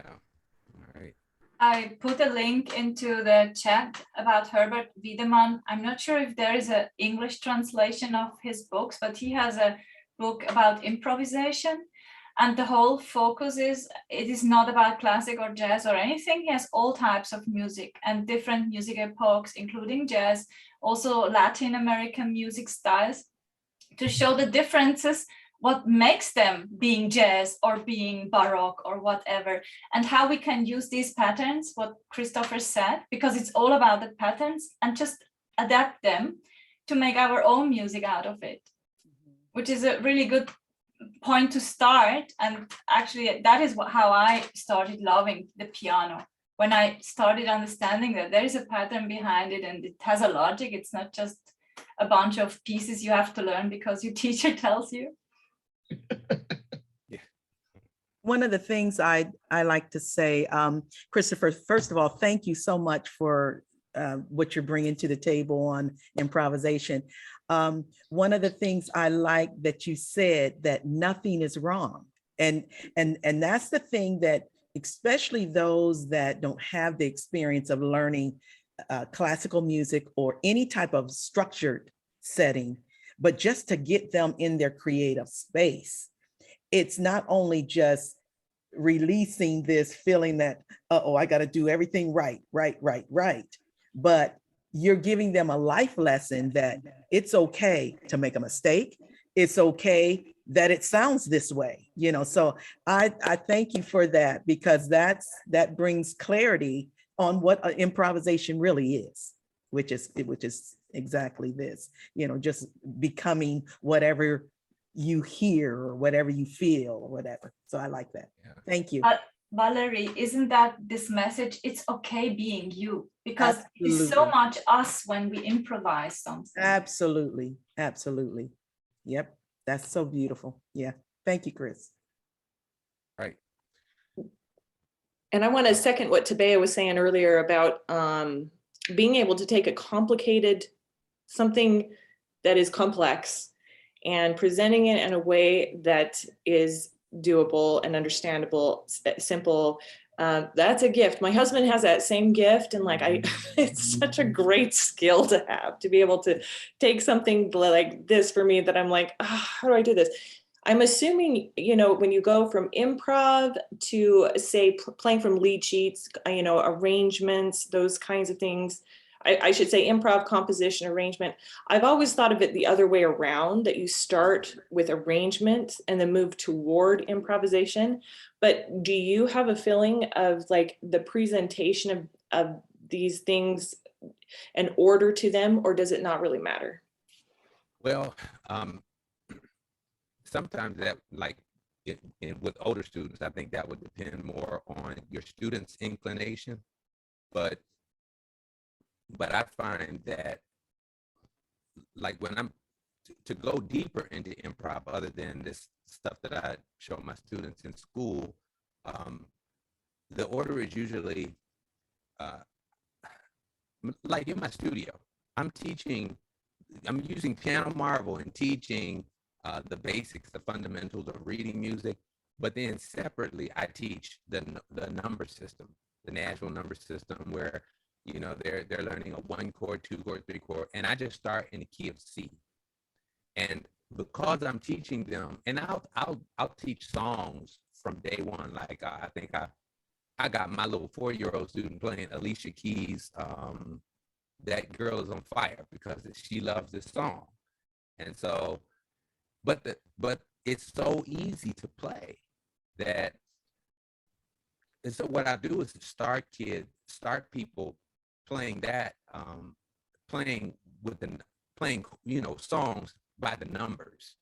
All right. I put a link into the chat about Herbert Wiedemann. I'm not sure if there is an English translation of his books, but he has a book about improvisation. And the whole focus is, it is not about classic or jazz or anything. He has all types of music and different music epochs, including jazz, also Latin American music styles, to show the differences, what makes them being jazz or being Baroque or whatever, and how we can use these patterns, what Christopher said, because it's all about the patterns, and just adapt them to make our own music out of it, which is a really good point to start. And actually that is how I started loving the piano, when I started understanding that there is a pattern behind it and it has a logic. It's not just a bunch of pieces you have to learn because your teacher tells you. Yeah. One of the things I like to say, Christopher, first of all, thank you so much for what you're bringing to the table on improvisation. One of the things I like that you said, that nothing is wrong. And that's the thing that, especially those that don't have the experience of learning classical music or any type of structured setting, but just to get them in their creative space. It's not only just releasing this feeling that, oh, I got to do everything right, but you're giving them a life lesson that it's okay to make a mistake. It's okay that it sounds this way, you know. So I thank you for that, because that brings clarity on what improvisation really is, which is exactly this, you know, just becoming whatever you hear or whatever you feel or whatever. So I like that. Yeah. Thank you. Valerie, isn't that this message? It's okay being you, because Absolutely. It's so much us when we improvise something. Absolutely. Yep. That's so beautiful. Yeah. Thank you, Chris. Right. And I want to second what Tabea was saying earlier about being able to take something that is complex and presenting it in a way that is doable and understandable, simple, That's a gift. My husband has that same gift, and like it's such a great skill to have, to be able to take something like this for me that I'm like, oh, how do I do this? I'm assuming, you know, when you go from improv to say playing from lead sheets, you know, arrangements, those kinds of things. I should say improv, composition, arrangement. I've always thought of it the other way around, that you start with arrangement and then move toward improvisation. But do you have a feeling of like the presentation of these things, an order to them, or does it not really matter? Well, sometimes that, like with older students, I think that would depend more on your student's inclination. But I find that, like, when I'm to go deeper into improv, other than this stuff that I show my students in school, the order is usually like in my studio. I'm using Piano Marvel and teaching the basics, the fundamentals of reading music, but then separately I teach the number system, the natural number system, where, you know, they're learning a 1 chord, 2 chord, 3 chord, and I just start in the key of C. And because I'm teaching them, and I'll teach songs from day one. Like I think I got my little 4-year-old student playing Alicia Keys' "That Girl Is on Fire" because she loves this song. And so, but it's so easy to play that. And so what I do is start people playing that, playing, you know, songs by the numbers.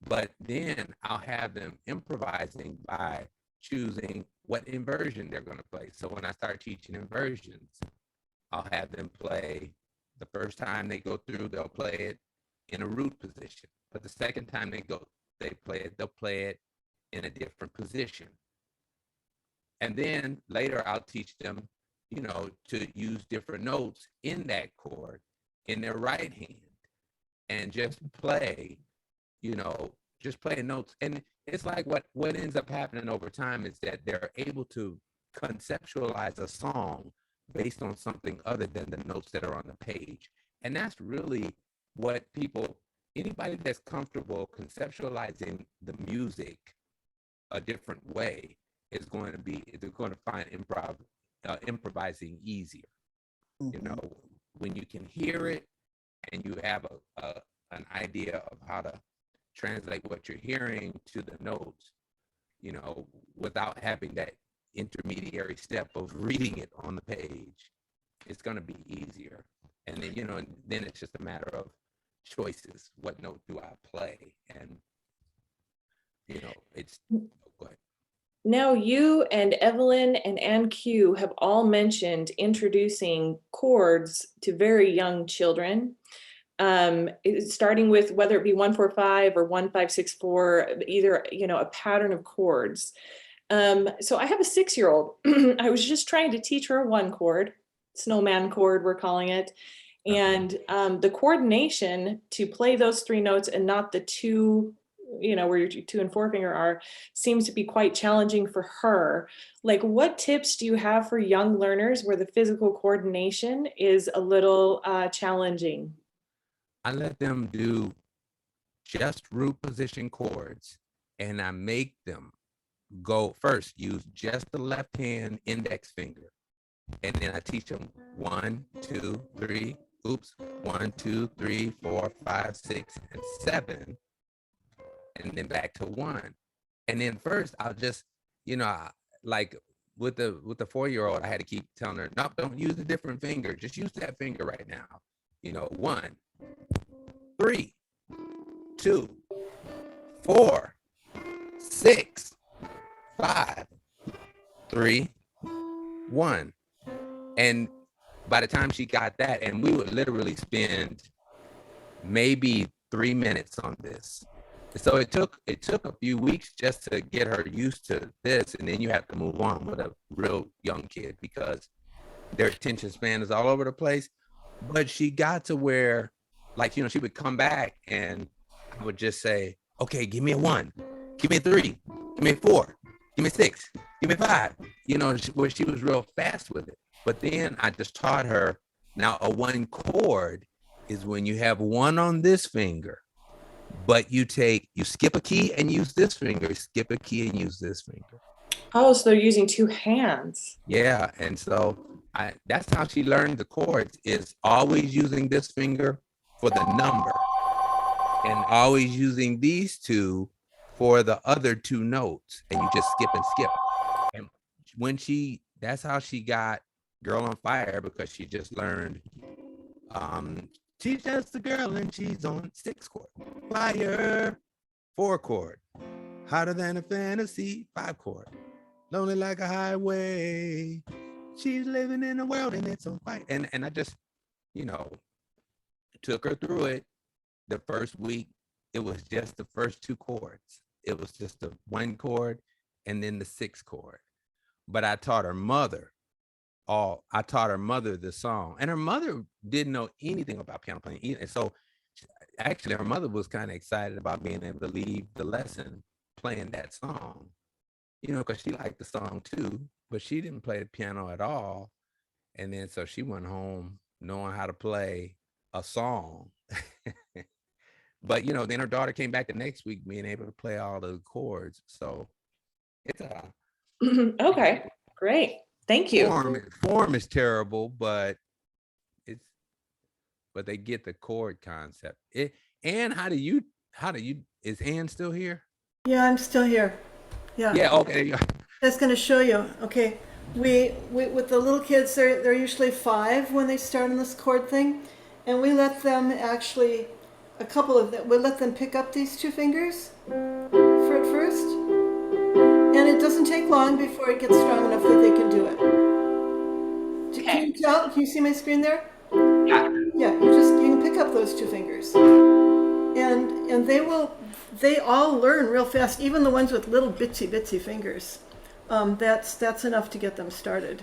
But then I'll have them improvising by choosing what inversion they're going to play. So when I start teaching inversions, I'll have them play, the first time they go through, they'll play it in a root position. But the second time they'll play it in a different position. And then later I'll teach them, you know, to use different notes in that chord in their right hand and just play, you know, just playing notes. And it's like what ends up happening over time is that they're able to conceptualize a song based on something other than the notes that are on the page. And that's really what anybody that's comfortable conceptualizing the music a different way they're going to find improvising easier. Mm-hmm. You know, when you can hear it and you have an idea of how to translate what you're hearing to the notes, you know, without having that intermediary step of reading it on the page, it's going to be easier. And then, you know, then it's just a matter of choices. What note do I play? And, you know, go ahead. Now, you and Evelyn and Ann Q have all mentioned introducing chords to very young children, starting with whether it be 1-4-5 or 1-5-6-4, either, you know, a pattern of chords. So I have a 6-year-old. I was just trying to teach her 1 chord, snowman chord, we're calling it. And the coordination to play those 3 notes and not the 2, you know, where your 2 and 4 finger are, seems to be quite challenging for her. Like, what tips do you have for young learners where the physical coordination is a little challenging? I let them do just root position chords, and I make them go first, use just the left hand index finger. And then I teach them 1, 2, 3, 1, 2, 3, 4, 5, 6, and 7. And then back to 1. And then first I'll just, you know, like with the 4-year-old, I had to keep telling her, no, don't use a different finger. Just use that finger right now. You know, 1, 3, 2, 4, 6, 5, 3, 1. And by the time she got that, and we would literally spend maybe 3 minutes on this. So it took a few weeks just to get her used to this, and then you have to move on with a real young kid because their attention span is all over the place. But she got to where, like, you know, she would come back and I would just say, okay, give me a 1, give me a 3, give me a 4, give me 6, give me 5, where she was real fast with it. But then I just taught her, now a 1 chord is when you have 1 on this finger, but you skip a key and use this finger, skip a key and use this finger. Oh, so they're using 2 hands. Yeah, and so that's how she learned the chords, is always using this finger for the number and always using these 2 for the other 2 notes, and you just skip and skip. And that's how she got Girl on Fire, because she just learned, she's just a girl and she's on 6 chord. Fire, 4 chord. Hotter than a fantasy, 5 chord. Lonely like a highway. She's living in a world and it's on fire. And I just, took her through it. The first week, it was just the first 2 chords. It was just the 1 chord and then the 6 chord. But I taught her mother the song, and her mother didn't know anything about piano playing either. And so actually her mother was kind of excited about being able to leave the lesson playing that song, because she liked the song too, but she didn't play the piano at all. And then so she went home knowing how to play a song. But then her daughter came back the next week being able to play all the chords. So it's Okay, great. Thank you. Form is terrible, but they get the chord concept. Anne, how do you is Anne still here? Yeah, I'm still here. Yeah. Yeah, okay. That's going to show you. Okay. We with the little kids, they're usually 5 when they start on this chord thing, and we let them actually, we let them pick up these 2 fingers for at first, and it doesn't take long before it gets strong enough that they can do it. Can you tell? Can you see my screen there? Yeah. Yeah. You can pick up those 2 fingers, and they all learn real fast, even the ones with little bitsy fingers. That's enough to get them started.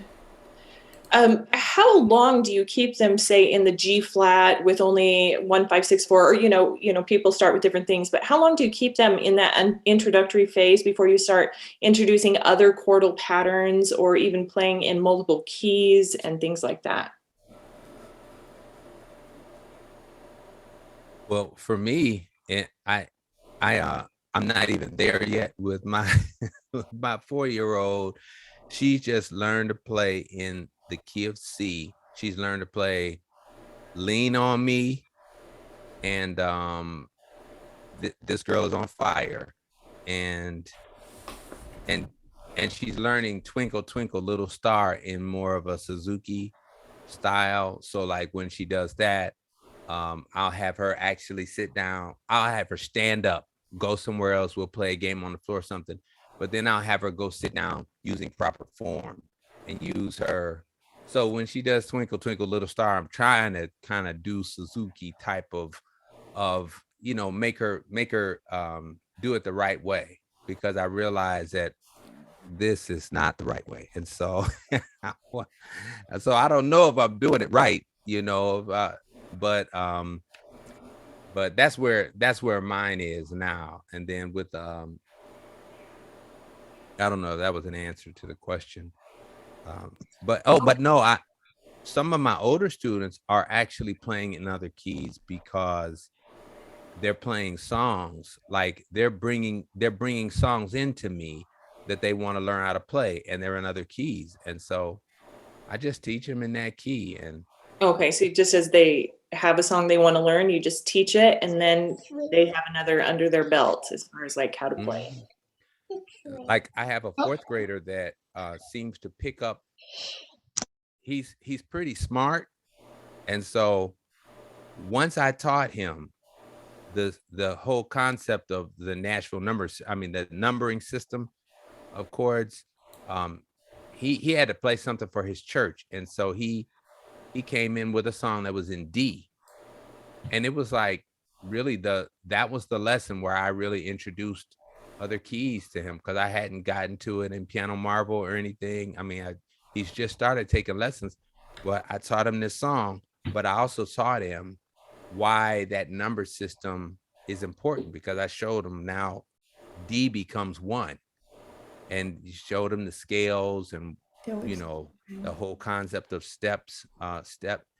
How long do you keep them, say, in the G flat with only 1, 5, 6, 4, or people start with different things, but how long do you keep them in that introductory phase before you start introducing other chordal patterns or even playing in multiple keys and things like that? Well, for me, I'm not even there yet with my my 4-year-old. She just learned to play in the key of C. She's learned to play Lean on Me, and This Girl is on Fire, and she's learning Twinkle Twinkle Little Star in more of a Suzuki style. So like when she does that, I'll have her actually sit down. I'll have her stand up, go somewhere else. We'll play a game on the floor or something. But then I'll have her go sit down using proper form and use her. So when she does Twinkle Twinkle Little Star, I'm trying to kind of do Suzuki type of make her do it the right way, because I realize that this is not the right way. And so so I don't know if I'm doing it right, but that's where mine is now. And then with I don't know, that was an answer to the question. But no, some of my older students are actually playing in other keys because they're playing songs, like they're bringing songs into me that they want to learn how to play, and they're in other keys. And so I just teach them in that key. And Okay, so just as they have a song they want to learn, you just teach it, and then they have another under their belt as far as like how to play. Like I have a 4th grader that seems to pick up. He's pretty smart, and so once I taught him the whole concept of the Nashville numbers, the numbering system of chords, he had to play something for his church, and so he came in with a song that was in D, and it was like really that was the lesson where I really introduced other keys to him, because I hadn't gotten to it in Piano Marble or anything. He's just started taking lessons, but I taught him this song, but I also taught him why that number system is important, because I showed him now D becomes 1. and you showed them the scales and, They always- you know, the whole concept of steps,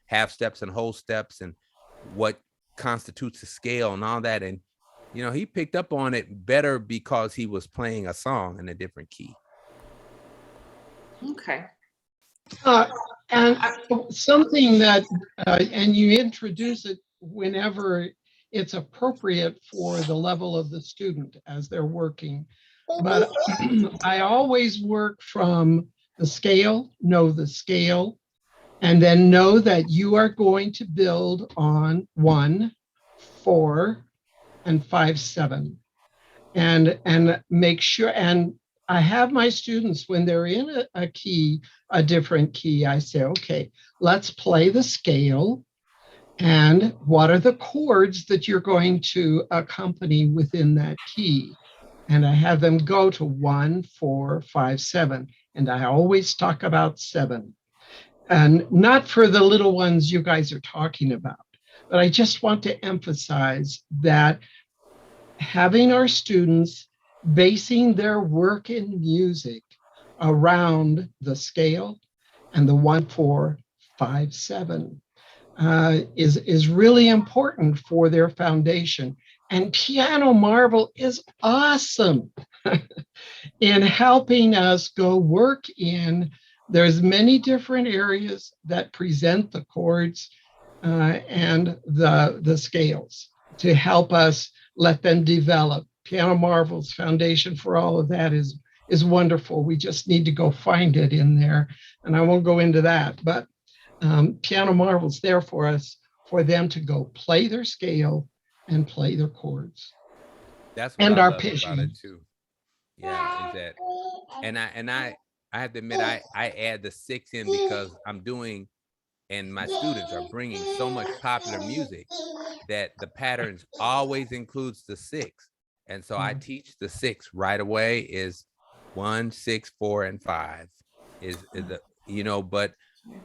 half steps and whole steps, and what constitutes a scale and all that. And, you know, he picked up on it better because he was playing a song in a different key. Okay. And something that, and you introduce it whenever it's appropriate for the level of the student as they're working. But I always work from the scale, know the scale, and then know that you are going to build on 1, 4, and 5, 7. And make sure, and I have my students, when they're in a key, a different key, I say, okay, let's play the scale. And what are the chords that you're going to accompany within that key? And I have them go to 1, 4, 5, 7. And I always talk about 7. And not for the little ones you guys are talking about, but I just want to emphasize that having our students basing their work in music around the scale and the 1, 4, 5, 7 is really important for their foundation. And Piano Marvel is awesome in helping us go work in. There's many different areas that present the chords and the scales to help us let them develop. Piano Marvel's foundation for all of that is wonderful. We just need to go find it in there. And I won't go into that, but Piano Marvel's there for us, for them to go play their scale and play their chords. That's what and I our love about pitching. it too. Yeah, is that, and I have to admit, I add the 6 in because I'm doing, and my students are bringing so much popular music that the patterns always includes the 6. And so I teach the 6 right away is 1, 6, 4, and 5 is the, you know, but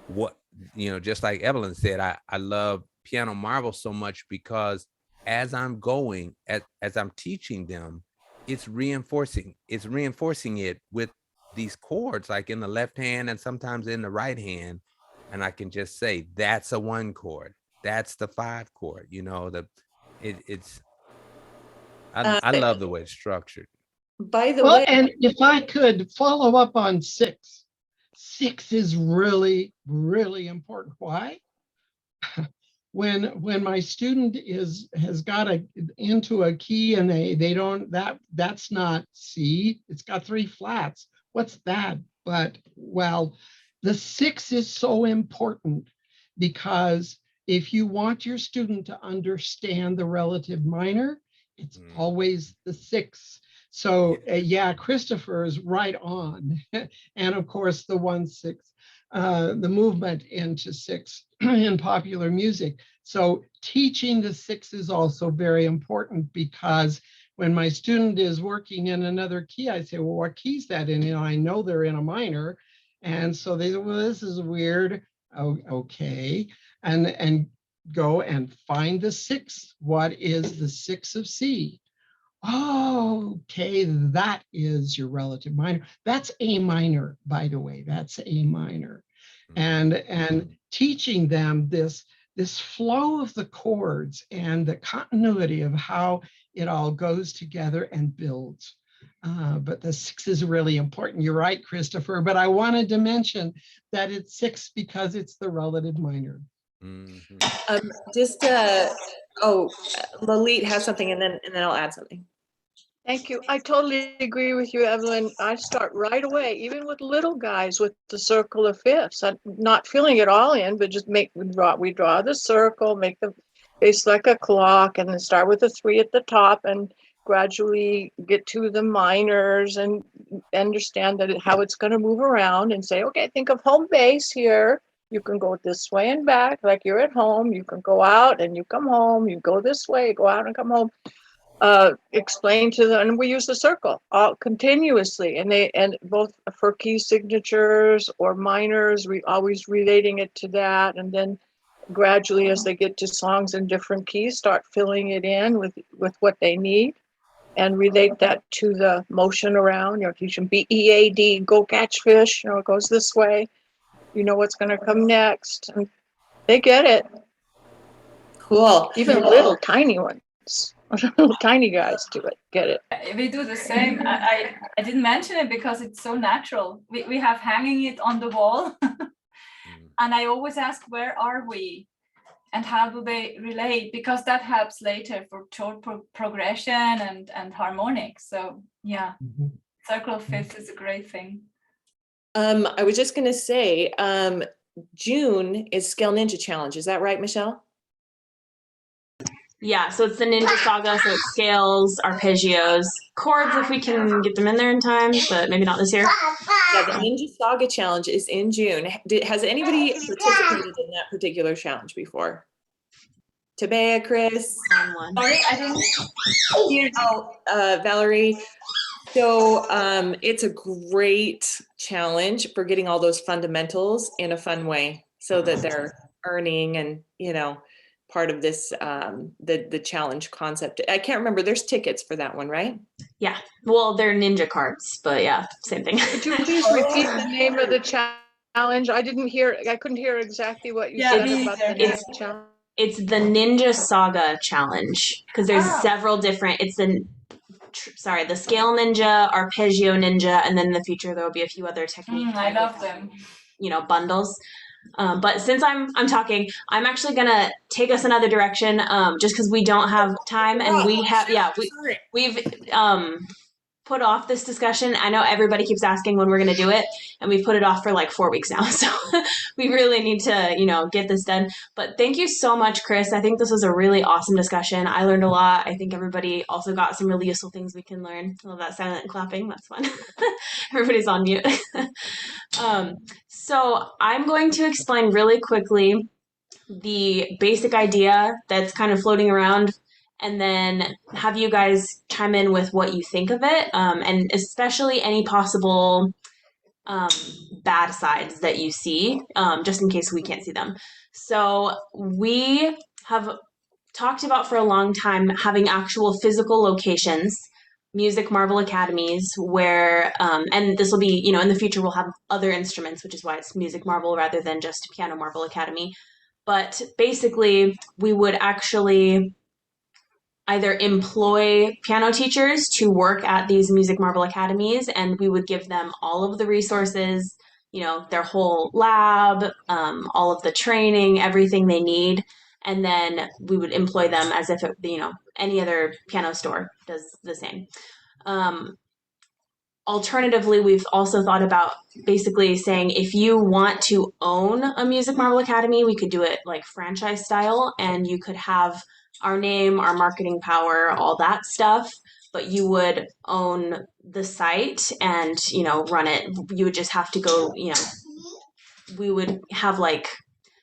what, you know, just like Evelyn said, I love Piano Marvel so much because as I'm going, as I'm teaching them, it's reinforcing it with these chords, like in the left hand and sometimes in the right hand. And I can just say, that's a 1 chord. That's the 5 chord, you know, I love the way it's structured. By the Well, way, and if I could follow up on 6, 6 is really, really important. Why? When my student has got into a key and they don't, that's not C, it's got 3 flats. What's that? But well, the 6 is so important because if you want your student to understand the relative minor, it's always the 6. So yeah, Christopher is right on. And of course the 1, 6, the movement into 6 in popular music. So teaching the 6 is also very important because when my student is working in another key, I say, well, what key is that in? And I know they're in a minor. And so they say, well, this is weird. Oh, okay. And go and find the 6. What is the 6 of C? Oh, okay, that is your relative minor. That's A minor, by the way, that's A minor. And teaching them this flow of the chords and the continuity of how it all goes together and builds. But the 6 is really important. You're right, Christopher, but I wanted to mention that it's 6 because it's the relative minor. Lalit has something, and then I'll add something. Thank you. I totally agree with you, Evelyn. I start right away, even with little guys, with the circle of fifths. I'm not filling it all in, but just we draw the circle, make the face like a clock, and then start with the 3 at the top and gradually get to the minors and understand that how it's going to move around and say, okay, think of home base here. You can go this way and back like you're at home. You can go out and you come home. You go this way, go out and come home. Explain to them, and we use the circle all continuously, and both for key signatures or minors, we always relating it to that, and then gradually as they get to songs in different keys, start filling it in with what they need. and relate that to the motion around. If you should be EAD, go catch fish, it goes this way. You know what's going to come next. And they get it. Cool. Even little tiny ones, little tiny guys get it. We do the same. I didn't mention it because it's so natural. We have hanging it on the wall. And I always ask, where are we? And how do they relate? Because that helps later for chord progression and harmonics. So yeah, circle of fifths is a great thing. I was just gonna say, June is Scale Ninja Challenge. Is that right, Michelle? Yeah, so it's the Ninja Saga, so it's scales, arpeggios, chords if we can get them in there in time, but maybe not this year. Yeah, the Ninja Saga Challenge is in June. Has anybody participated in that particular challenge before? Tabea, Chris? Sorry, I didn't hear you. Valerie. So it's a great challenge for getting all those fundamentals in a fun way so that they're earning and, you know, part of this, the challenge concept. I can't remember, there's tickets for that one, right? Yeah, well, they're ninja cards, but yeah, same thing. Could you please repeat the name of the challenge? I couldn't hear exactly what you said about the name of the challenge. It's the Ninja Saga Challenge, because there's several different, it's the Scale Ninja, Arpeggio Ninja, and then in the future there will be a few other techniques. I love them. You know, bundles. But since I'm talking, I'm actually gonna take us another direction, just because we don't have time, and we've put off this discussion. I know everybody keeps asking when we're gonna do it, and we've put it off for like 4 weeks now. So we really need to, you know, get this done. But thank you so much, Chris. I think this was a really awesome discussion. I learned a lot. I think everybody also got some really useful things we can learn. I love that silent clapping. That's fun. Everybody's on mute. So I'm going to explain really quickly the basic idea that's kind of floating around, and then have you guys chime in with what you think of it, and especially any possible bad sides that you see, just in case we can't see them. So we have talked about for a long time having actual physical locations, music marble academies, where and this will be, you know, in the future we'll have other instruments, which is why it's music marble rather than just piano marble academy. But basically we would actually either employ piano teachers to work at these music marble academies, and we would give them all of the resources, you know, their whole lab, all of the training, everything they need. And then we would employ them as if it, you know, any other piano store does the same. Alternatively, we've also thought about basically saying, if you want to own a music marble academy, we could do it like franchise style, and you could have our name, our marketing power, all that stuff, but you would own the site and, you know, run it. You would just have to go, you know, we would have like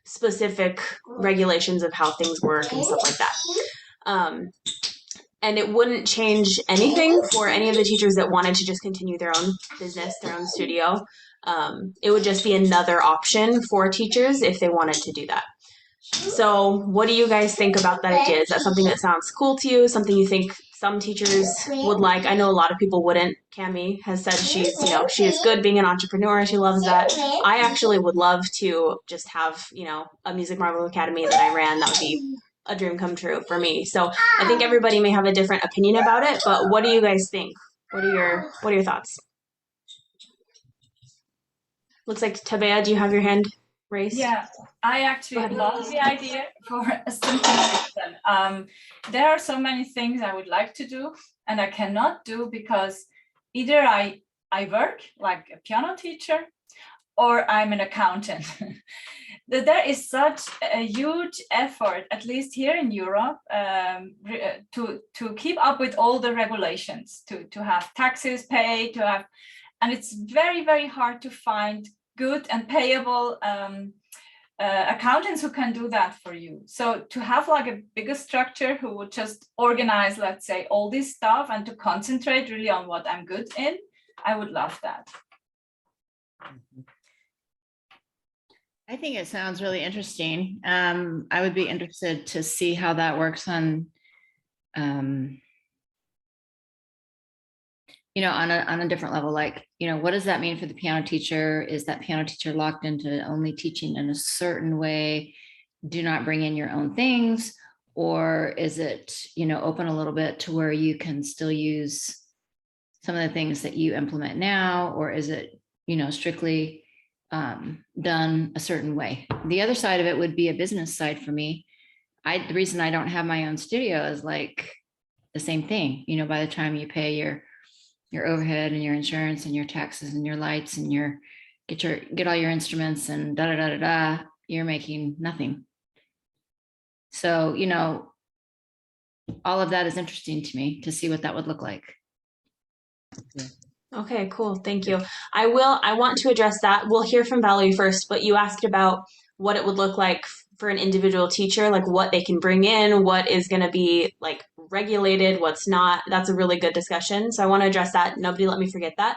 specific regulations of how things work and stuff like that. And it wouldn't change anything for any of the teachers that wanted to just continue their own business, their own studio. It would just be another option for teachers if they wanted to do that. So what do you guys think about that idea? Is that something that sounds cool to you? Something you think some teachers would like? I know a lot of people wouldn't. Cami has said she's, you know, she is good being an entrepreneur. She loves that. I actually would love to just have, you know, a music marble academy that I ran. That would be a dream come true for me. So I think everybody may have a different opinion about it, but what do you guys think? What are your thoughts? Looks like Tabea, do you have your hand raised? Yeah, I actually love the idea for a simple reason. There are so many things I would like to do and I cannot do because either I work like a piano teacher or I'm an accountant. There is such a huge effort, at least here in Europe, to keep up with all the regulations, to have taxes paid, and it's very, very hard to find good and payable accountants who can do that for you. So to have like a bigger structure who would just organize, let's say, all this stuff and to concentrate really on what I'm good in, I would love that. I think it sounds really interesting. I would be interested to see how that works on on a different level, like, what does that mean for the piano teacher? Is that piano teacher locked into only teaching in a certain way? Do not bring in your own things? Or is it, open a little bit to where you can still use some of the things that you implement now? Or is it, strictly done a certain way? The other side of it would be a business side for me. The reason I don't have my own studio is like the same thing. By the time you pay your overhead and your insurance and your taxes and your lights and get all your instruments and da da da da da, you're making nothing. So, all of that is interesting to me to see what that would look like. Okay, cool. Thank you. I want to address that. We'll hear from Valerie first, but you asked about what it would look like for an individual teacher, like what they can bring in, what is going to be like regulated, what's not. That's a really good discussion. So I want to address that. Nobody let me forget that.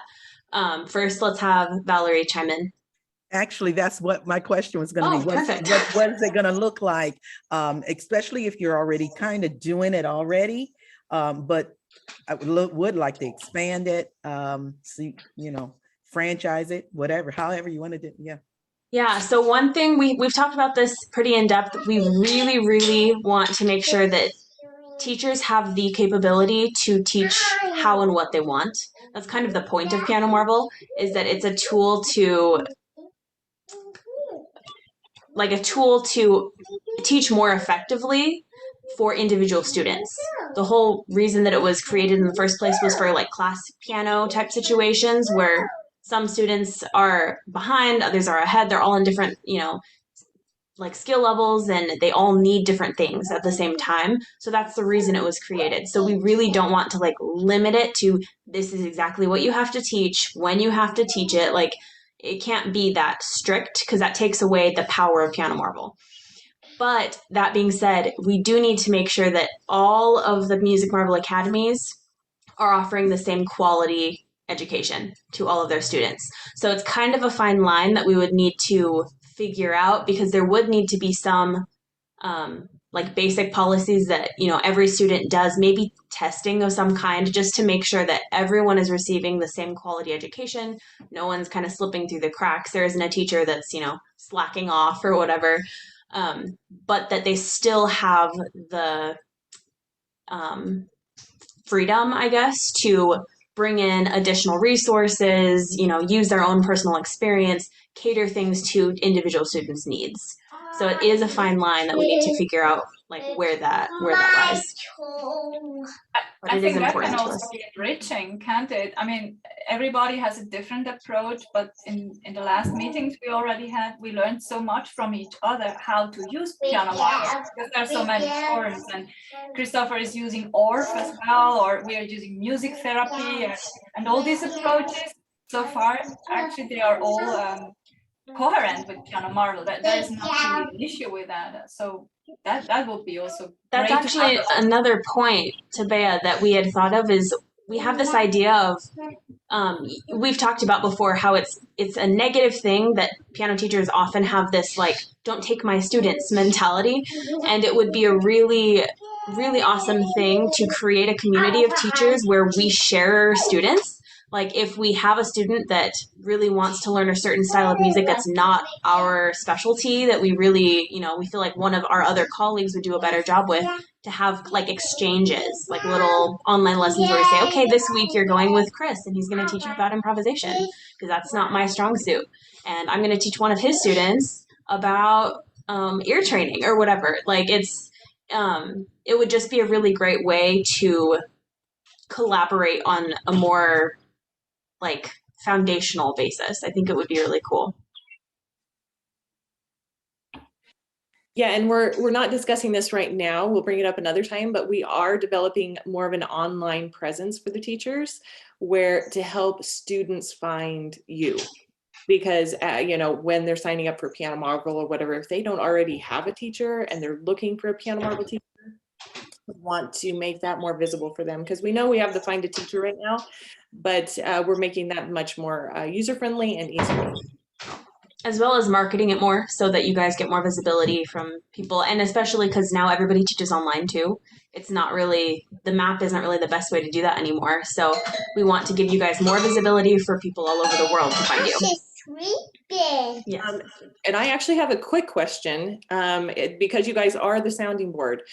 First, let's have Valerie chime in. Actually, that's what my question was going to be. Perfect. What is it going to look like? Especially if you're already kind of doing it already. But I would like to expand it, see, franchise it, whatever, however you want to do. Yeah. Yeah. So one thing we've talked about this pretty in depth. We really, really want to make sure that teachers have the capability to teach how and what they want. That's kind of the point of Piano Marvel, is that it's a tool to teach more effectively for individual students. The whole reason that it was created in the first place was for like class piano type situations where some students are behind, others are ahead. They're all in different, like skill levels, and they all need different things at the same time. So that's the reason it was created. So we really don't want to like limit it to this is exactly what you have to teach, when you have to teach it. Like it can't be that strict because that takes away the power of Piano Marvel. But that being said, we do need to make sure that all of the Music Marvel Academies are offering the same quality education to all of their students. So it's kind of a fine line that we would need to figure out, because there would need to be some like basic policies that, every student does, maybe testing of some kind, just to make sure that everyone is receiving the same quality education. No one's kind of slipping through the cracks. There isn't a teacher that's, slacking off or whatever. But that they still have the freedom, I guess, to bring in additional resources, use their own personal experience, cater things to individual students' needs. So it is a fine line that we need to figure out like where that lies. But I it is think that important can to also us. be enriching, can't it? I mean, everybody has a different approach, but in the last meetings we already had, we learned so much from each other how to use Piano Marvel, because there are so many forms, and Christopher is using ORF as well, or we are using music therapy, and all these approaches so far, actually they are all coherent with Piano Marvel. There is not really an issue with that. So that would be also That's great actually another point, Tabea, that we had thought of, is we have this idea of we've talked about before how it's a negative thing that piano teachers often have this like don't take my students mentality, and it would be a really, really awesome thing to create a community of teachers where we share students. Like if we have a student that really wants to learn a certain style of music that's not our specialty, that we really, we feel like one of our other colleagues would do a better job with, to have like exchanges, like little online lessons where we say, okay, this week you're going with Chris and he's going to teach you about improvisation because that's not my strong suit. And I'm going to teach one of his students about ear training or whatever. Like it would just be a really great way to collaborate on a more like foundational basis. I think it would be really cool. Yeah, and we're not discussing this right now. We'll bring it up another time, but we are developing more of an online presence for the teachers where to help students find you. Because, when they're signing up for Piano Marvel or whatever, if they don't already have a teacher and they're looking for a Piano Marvel teacher, we want to make that more visible for them, because we know we have the Find a Teacher right now, but we're making that much more user-friendly and easier. as well as marketing it more so that you guys get more visibility from people. And especially because now everybody teaches online too. It's not really, the map isn't really the best way to do that anymore. So we want to give you guys more visibility for people all over the world to find you. Yes. And I actually have a quick question because you guys are the sounding board.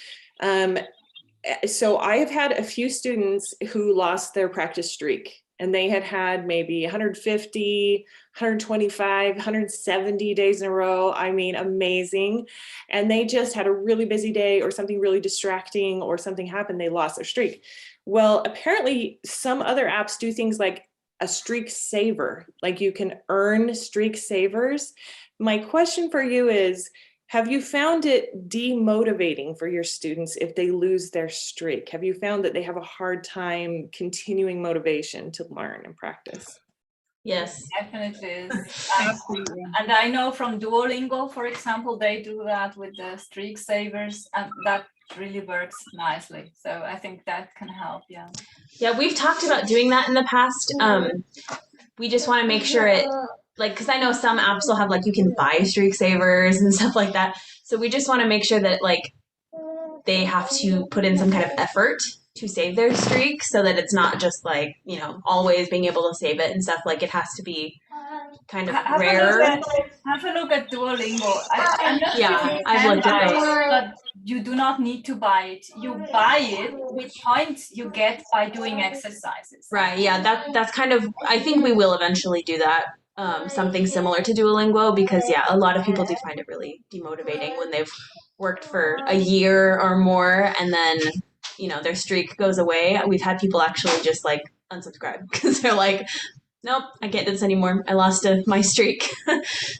So I have had a few students who lost their practice streak, and they had maybe 150, 125, 170 days in a row. I mean, amazing. And they just had a really busy day or something really distracting or something happened, they lost their streak. Well, apparently some other apps do things like a streak saver, like you can earn streak savers. My question for you is, have you found it demotivating for your students if they lose their streak? Have you found that they have a hard time continuing motivation to learn and practice? Yes. Definitely is. And I know from Duolingo, for example, they do that with the streak savers, and that really works nicely. So I think that can help. Yeah. Yeah, we've talked about doing that in the past. We just want to make sure it, like, because I know some apps will have, like, you can buy streak savers and stuff like that. So we just want to make sure that, like, they have to put in some kind of effort to save their streak so that it's not just like, you know, always being able to save it and stuff. Like, it has to be kind of rare. Have a look at Duolingo. I'm not Yeah, sure I've looked at it, but you do not need to buy it. You buy it with points you get by doing exercises. Right. Yeah, that's kind of, I think we will eventually do that. Something similar to Duolingo, because yeah, a lot of people do find it really demotivating when they've worked for a year or more and then, you know, their streak goes away. We've had people actually just like unsubscribe because they're like, nope, I can't do this anymore. I lost my streak.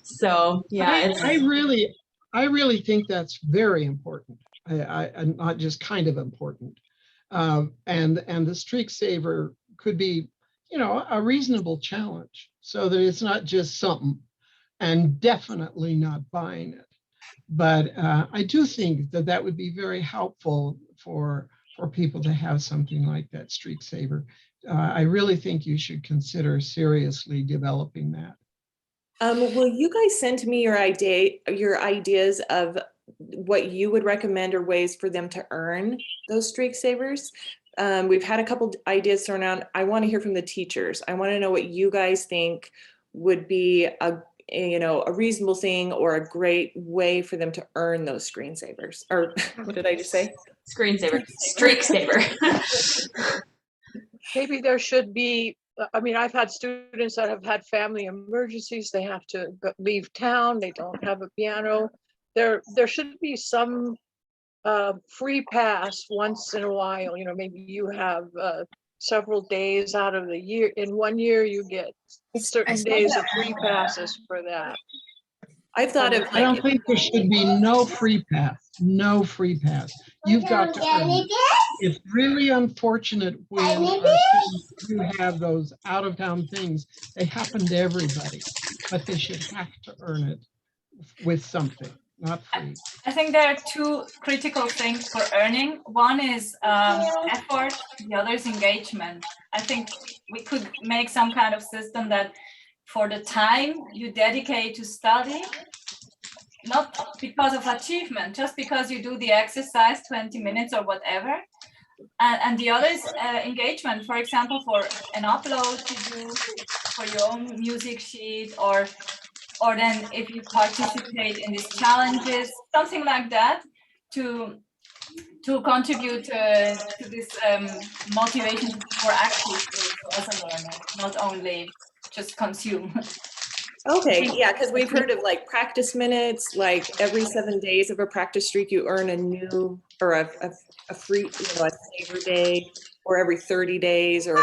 So yeah, I really think that's very important. I not just kind of important. And the streak saver could be, you know, a reasonable challenge so that it's not just something, and definitely not buying it. But I do think that that would be very helpful for people to have something like that streak saver. I really think you should consider seriously developing that. Will you guys send me your ideas of what you would recommend or ways for them to earn those streak savers? We've had a couple ideas thrown out. I want to hear from the teachers. I want to know what you guys think would be a reasonable thing or a great way for them to earn those screensavers. Or what did I just say? Screensaver, streak saver. Maybe there should be, I mean, I've had students that have had family emergencies. They have to leave town. They don't have a piano. There should be some free pass once in a while. You know, maybe you have several days out of the year. In 1 year, you get certain days of free passes for that. I've thought of. I don't think there should be no free pass. No free pass. You've got to earn it. It's really unfortunate when our students do have those out of town things. They happen to everybody, but they should have to earn it with something, not free. I think there are two critical things for earning. One is effort, the other is engagement. I think we could make some kind of system that for the time you dedicate to study, not because of achievement, just because you do the exercise 20 minutes or whatever. And the other is engagement, for example, for an upload to do for your own music sheet, or then if you participate in these challenges, something like that, to contribute to this motivation for active as a learner, not only just consume. Okay, yeah, because we've heard of like practice minutes, like every 7 days of a practice streak, you earn a new or a free, a saver day, or every 30 days, or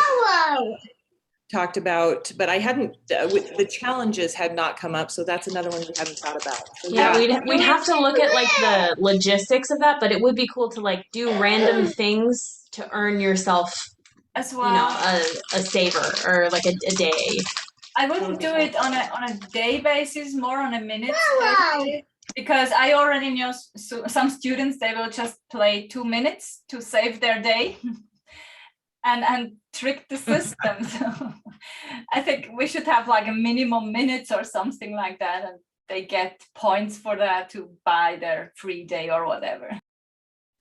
talked about, but I hadn't, the challenges had not come up, so that's another one we hadn't thought about. So, yeah, we'd have to look at like the logistics of that, but it would be cool to like do random things to earn yourself, as well, you know, a saver or like a day. I wouldn't do it on a day basis, more on a minute basis, because I already know some students, they will just play 2 minutes to save their day and trick the system. I think we should have like a minimum minutes or something like that, and they get points for that to buy their free day or whatever.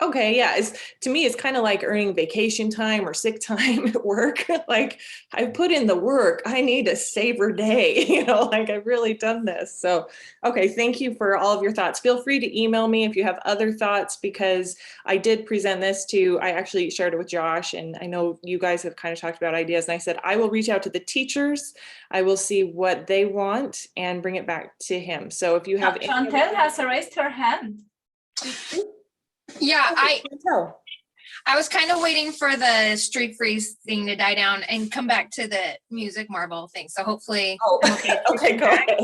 Okay, yeah. To me, it's kind of like earning vacation time or sick time at work. Like, I put in the work. I need a savor day. Like I've really done this. So, okay, thank you for all of your thoughts. Feel free to email me if you have other thoughts, because I did present this I actually shared it with Josh, and I know you guys have kind of talked about ideas. And I said, I will reach out to the teachers. I will see what they want and bring it back to him. So if you have Chantel has raised her hand. Yeah, Chantel. I was kind of waiting for the street freeze thing to die down and come back to the music marble thing. So hopefully, Okay, go ahead.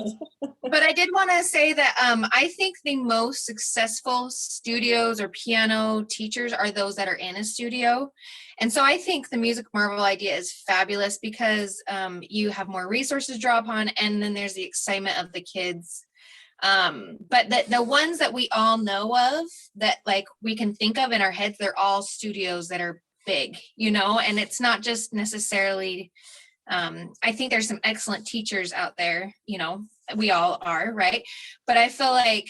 But I did want to say that I think the most successful studios or piano teachers are those that are in a studio. And so I think the music marble idea is fabulous because you have more resources to draw upon, and then there's the excitement of the kids. But the ones that we all know of that like we can think of in our heads, they're all studios that are big, and it's not just necessarily, I think there's some excellent teachers out there, we all are, right? But I feel like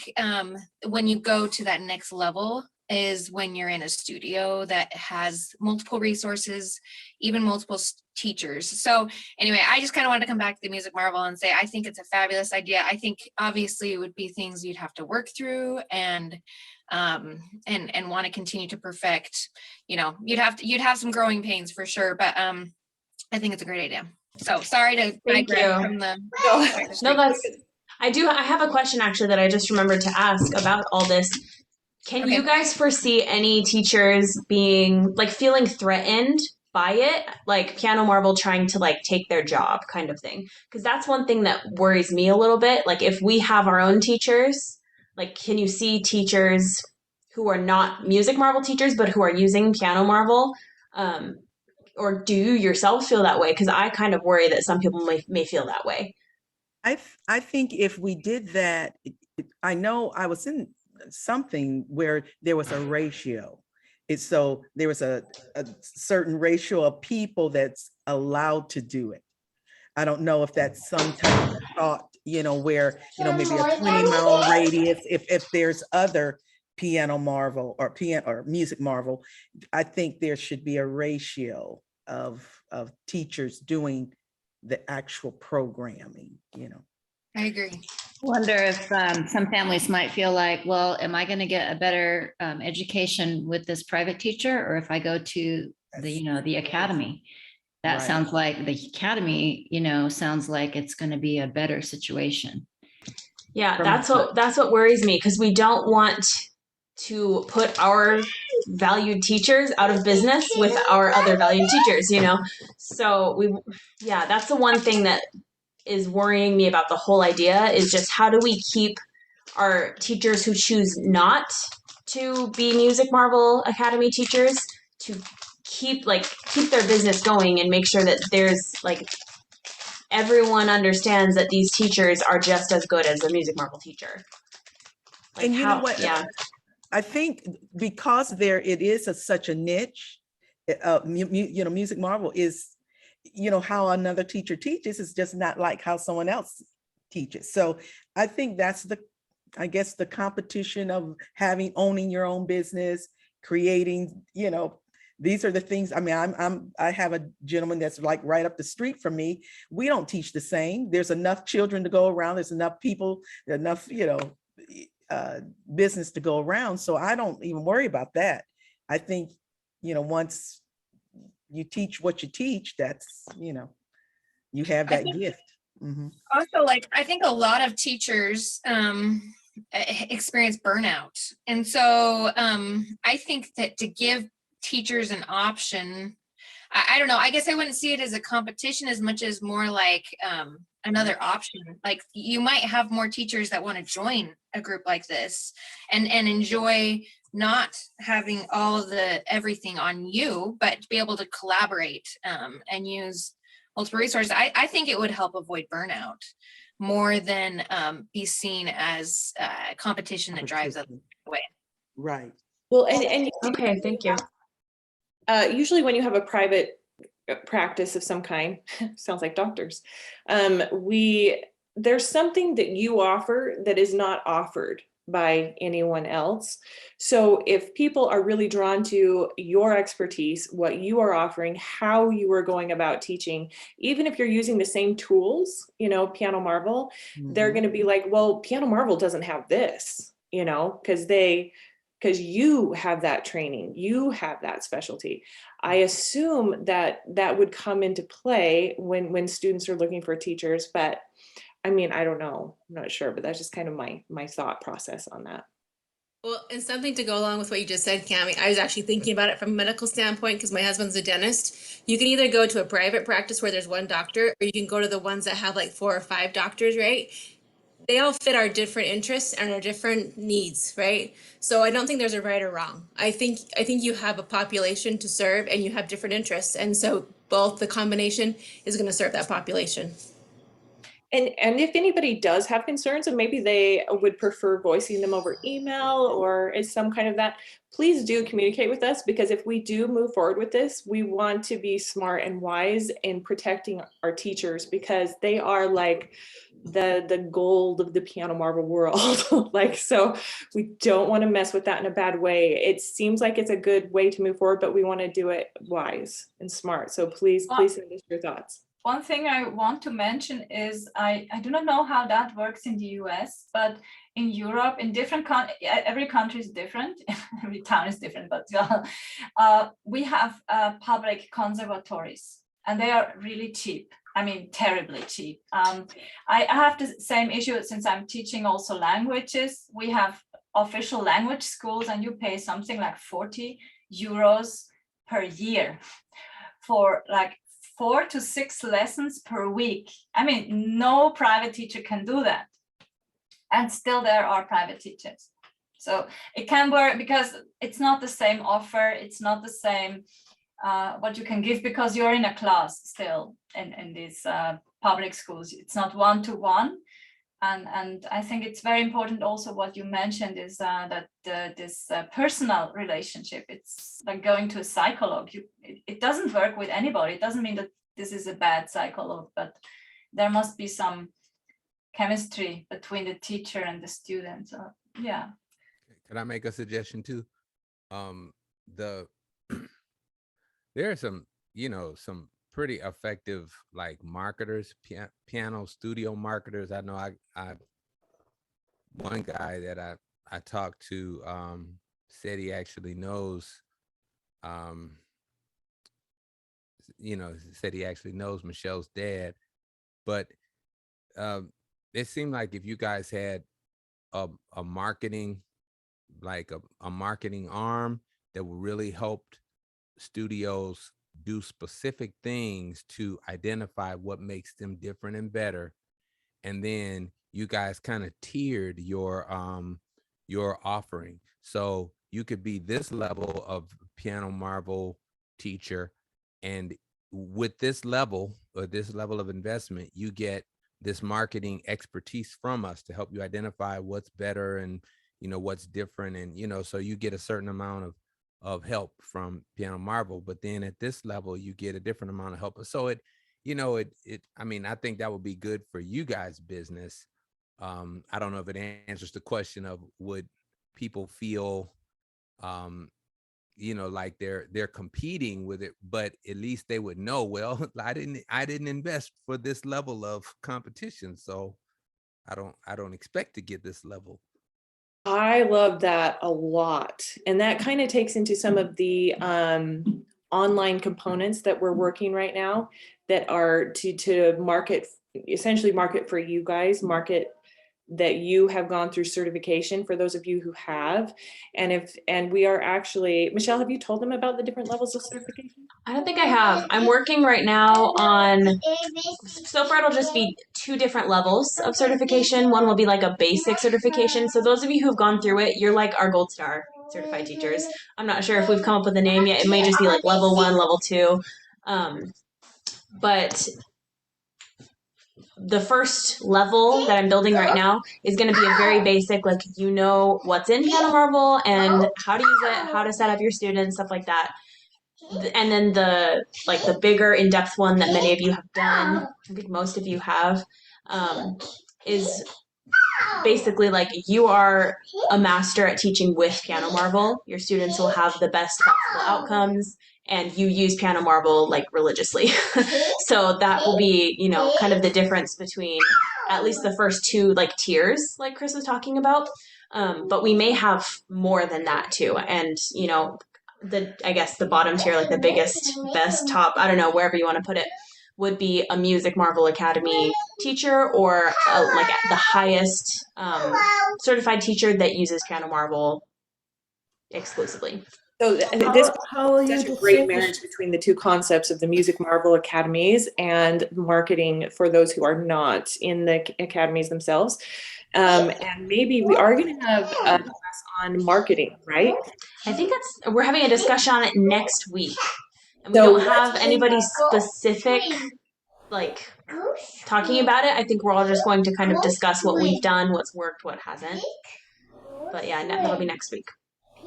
when you go to that next level is when you're in a studio that has multiple resources, even multiple teachers. So anyway, I just kind of wanted to come back to the music marvel and say, I think it's a fabulous idea. I think obviously it would be things you'd have to work through and want to continue to perfect, you'd have some growing pains for sure. But I think it's a great idea. So sorry to digress from the. No, I have a question actually that I just remembered to ask about all this. Can you guys foresee any teachers being feeling threatened by it, like piano marble trying to take their job kind of thing? Because that's one thing that worries me a little bit. Like if we have our own teachers, can you see teachers who are not music marble teachers but who are using piano marble? Or do you yourself feel that way? Because I kind of worry that some people may feel that way. I think if we did that, I know I was in something where there was a ratio. So there was a certain ratio of people that's allowed to do it. I don't know if that's some type of thought, where, maybe a 20-mile radius, if there's other piano marvel or music marvel, I think there should be a ratio of teachers doing the actual programming, I agree. Wonder if some families might feel like, well, am I going to get a better education with this private teacher, or if I go to the academy? That Right. sounds like the academy, sounds like it's going to be a better situation. Yeah, that's what worries me, because we don't want to put our valued teachers out of business with our other valued teachers, So that's the one thing that is worrying me about the whole idea, is just how do we keep our teachers who choose not to be Music Marvel Academy teachers to keep their business going and make sure that there's everyone understands that these teachers are just as good as a Music Marvel teacher. And you know what? Yeah. I think because it is such a niche, Music Marvel is, how another teacher teaches is just not like how someone else teaches. So I think that's the competition of owning your own business, creating, these are the things. I mean, I have a gentleman that's right up the street from me. We don't teach the same. There's enough children to go around. There's enough people, enough, business to go around. So I don't even worry about that. I think, once you teach what you teach, that's, you have that gift. Mm-hmm. Also, I think a lot of teachers experience burnout. And so I think that to give teachers an option, I don't know, I guess I wouldn't see it as a competition as much as more like another option. Like you might have more teachers that want to join a group like this and enjoy not having all of everything on you, but be able to collaborate and use multiple resources. I think it would help avoid burnout more than be seen as competition that drives us away. Right. Well, and okay, thank you. Usually when you have a private practice of some kind, sounds like doctors, there's something that you offer that is not offered by anyone else. So if people are really drawn to your expertise, what you are offering, how you are going about teaching, even if you're using the same tools, Piano Marvel, they're going to be like, well, Piano Marvel doesn't have this, because you have that training, you have that specialty. I assume that would come into play when students are looking for teachers, but I mean, I don't know, I'm not sure, but that's just kind of my thought process on that. Well, and something to go along with what you just said, Cami, I was actually thinking about it from a medical standpoint because my husband's a dentist. You can either go to a private practice where there's one doctor, or you can go to the ones that have like 4 or 5 doctors, right? They all fit our different interests and our different needs, right? So I don't think there's a right or wrong. I think you have a population to serve and you have different interests. And so both the combination is going to serve that population. And if anybody does have concerns and maybe they would prefer voicing them over email or is some kind of that, please do communicate with us, because if we do move forward with this, we want to be smart and wise in protecting our teachers, because they are like the gold of the Piano Marvel world. So we don't want to mess with that in a bad way. It seems like it's a good way to move forward, but we want to do it wise and smart. So please send us your thoughts. One thing I want to mention is I do not know how that works in the US, but in Europe, in different every country is different, every town is different, but we have public conservatories, and they are really cheap. I mean, terribly cheap. I have the same issue since I'm teaching also languages. We have official language schools, and you pay something like 40 euros per year for like 4 to 6 lessons per week. I mean, no private teacher can do that. And still there are private teachers. So it can work because it's not the same offer. It's not the same what you can give, because you're in a class still in these public schools. It's not one-to-one. And I think it's very important also what you mentioned is that this personal relationship, it's like going to a psychologue. It doesn't work with anybody. It doesn't mean that this is a bad psychologue, but there must be some chemistry between the teacher and the student. Yeah. Can I make a suggestion too? There are some, some pretty effective like marketers, piano studio marketers. I know I one guy that I talked to said he actually knows said he actually knows Michelle's dad, but it seemed like if you guys had a marketing, like a marketing arm that would really help studios do specific things to identify what makes them different and better, and then you guys kind of tiered your offering, so you could be this level of Piano Marvel teacher, and with this level of investment, you get this marketing expertise from us to help you identify what's better and what's different, and so you get a certain amount of help from Piano Marvel, but then at this level you get a different amount of help. So I mean, I think that would be good for you guys' business. I don't know if it answers the question of would people feel like they're competing with it, but at least they would know, well, I didn't invest for this level of competition, so I don't expect to get this level. I love that a lot. And that kind of takes into some of the online components that we're working right now that are to market, essentially market for you guys, market that you have gone through certification for those of you who have. And we are actually, Michelle, have you told them about the different levels of certification? I don't think I have. I'm working right now on, so far it'll just be 2 different levels of certification. One will be like a basic certification. So those of you who've gone through it, you're like our gold star certified teachers. I'm not sure if we've come up with a name yet. It may just be like level 1, level 2. But the first level that I'm building right now is going to be a very basic, like, what's in Piano Marvel and how to use it, how to set up your students, stuff like that. and then the bigger in-depth one that many of you have done, I think most of you have, is basically like you are a master at teaching with Piano Marvel. Your students will have the best possible outcomes, and you use Piano Marvel like religiously. So that will be, you know, kind of the difference between at least the first two like tiers, like Chris was talking about. But we may have more than that too. And, you know, I guess the bottom tier, like the biggest, best, top, I don't know, wherever you want to put it, would be a Music Marvel Academy teacher, or like the highest certified teacher that uses Piano Marvel exclusively. So this How will you is such a great distinguish? marriage between the two concepts of the Music Marvel Academies and marketing for those who are not in the academies themselves. And maybe we are going to have a class on marketing, right? I think we're having a discussion on it next week. And we So don't have anybody specific like talking about it. I think we're all just going to kind of discuss what we've done, what's worked, what hasn't. But yeah, that'll be next week.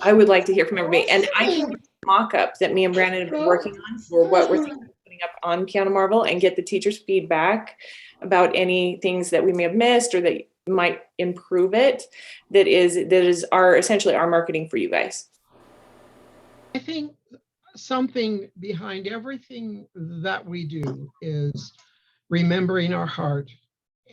I would like to hear from everybody. And I can do a mock-up that me and Brandon have been working on for what we're thinking of putting up on Piano Marvel, and get the teachers' feedback about any things that we may have missed or that might improve it. That is essentially our marketing for you guys. I think something behind everything that we do is remembering our heart.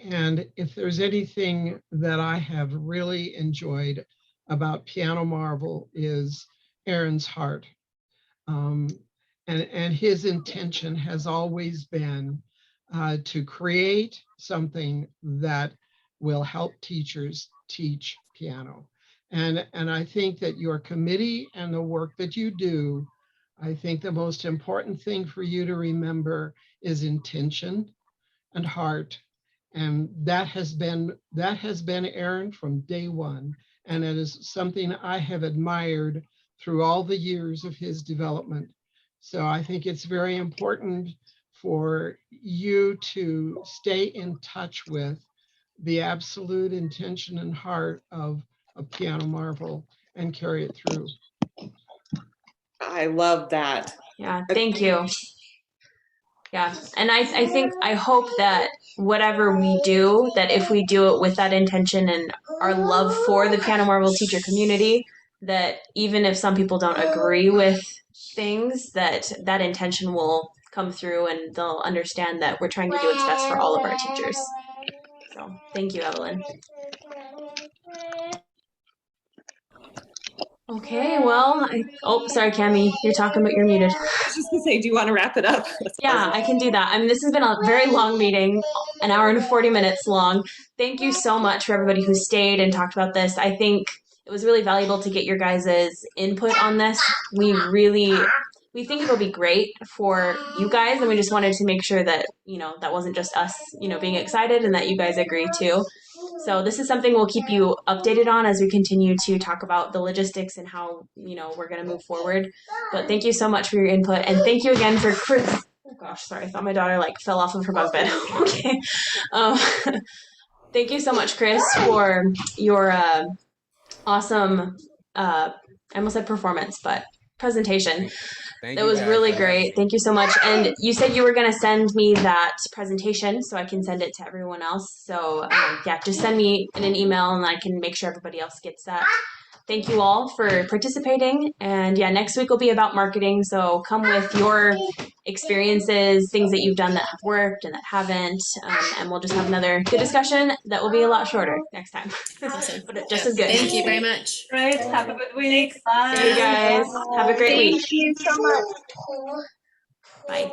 And if there's anything that I have really enjoyed about Piano Marvel is Aaron's heart. And his intention has always been to create something that will help teachers teach piano. And I think that your committee and the work that you do, I think the most important thing for you to remember is intention and heart. And that has been Aaron from day one. And it is something I have admired through all the years of his development. So I think it's very important for you to stay in touch with the absolute intention and heart of Piano Marvel and carry it through. I love that. Yeah, thank you. Yeah, and I hope that whatever we do, that if we do it with that intention and our love for the Piano Marvel teacher community, that even if some people don't agree with things, that intention will come through and they'll understand that we're trying to do what's best for all of our teachers. So thank you, Evelyn. Okay, well, sorry, Cami, you're talking, but you're muted. I was just gonna say, do you want to wrap it up? Yeah, I can do that. I mean, this has been a very long meeting, an hour and 40 minutes long. Thank you so much for everybody who stayed and talked about this. I think it was really valuable to get your guys' input on this. We think it'll be great for you guys, and we just wanted to make sure that, you know, that wasn't just us, you know, being excited, and that you guys agree too. So this is something we'll keep you updated on as we continue to talk about the logistics and how, you know, we're going to move forward. But thank you so much for your input, and thank you again for Chris. Oh gosh, sorry, I thought my daughter like fell off of her bunk bed. Okay. Thank you so much, Chris, for your awesome, I almost said performance, but presentation. That was really great. Thank you so much. And you said you were going to send me that presentation so I can send it to everyone else. So yeah, just send me in an email and I can make sure everybody else gets that. Thank you all for participating. And yeah, next week will be about marketing. So come with your experiences, things that you've done that have worked and that haven't. And we'll just have another good discussion that will be a lot shorter next time. Awesome. But just as good. Thank you very much. Great. Have a good week. Bye. See you guys. Have a great week. Thank you so much. Bye.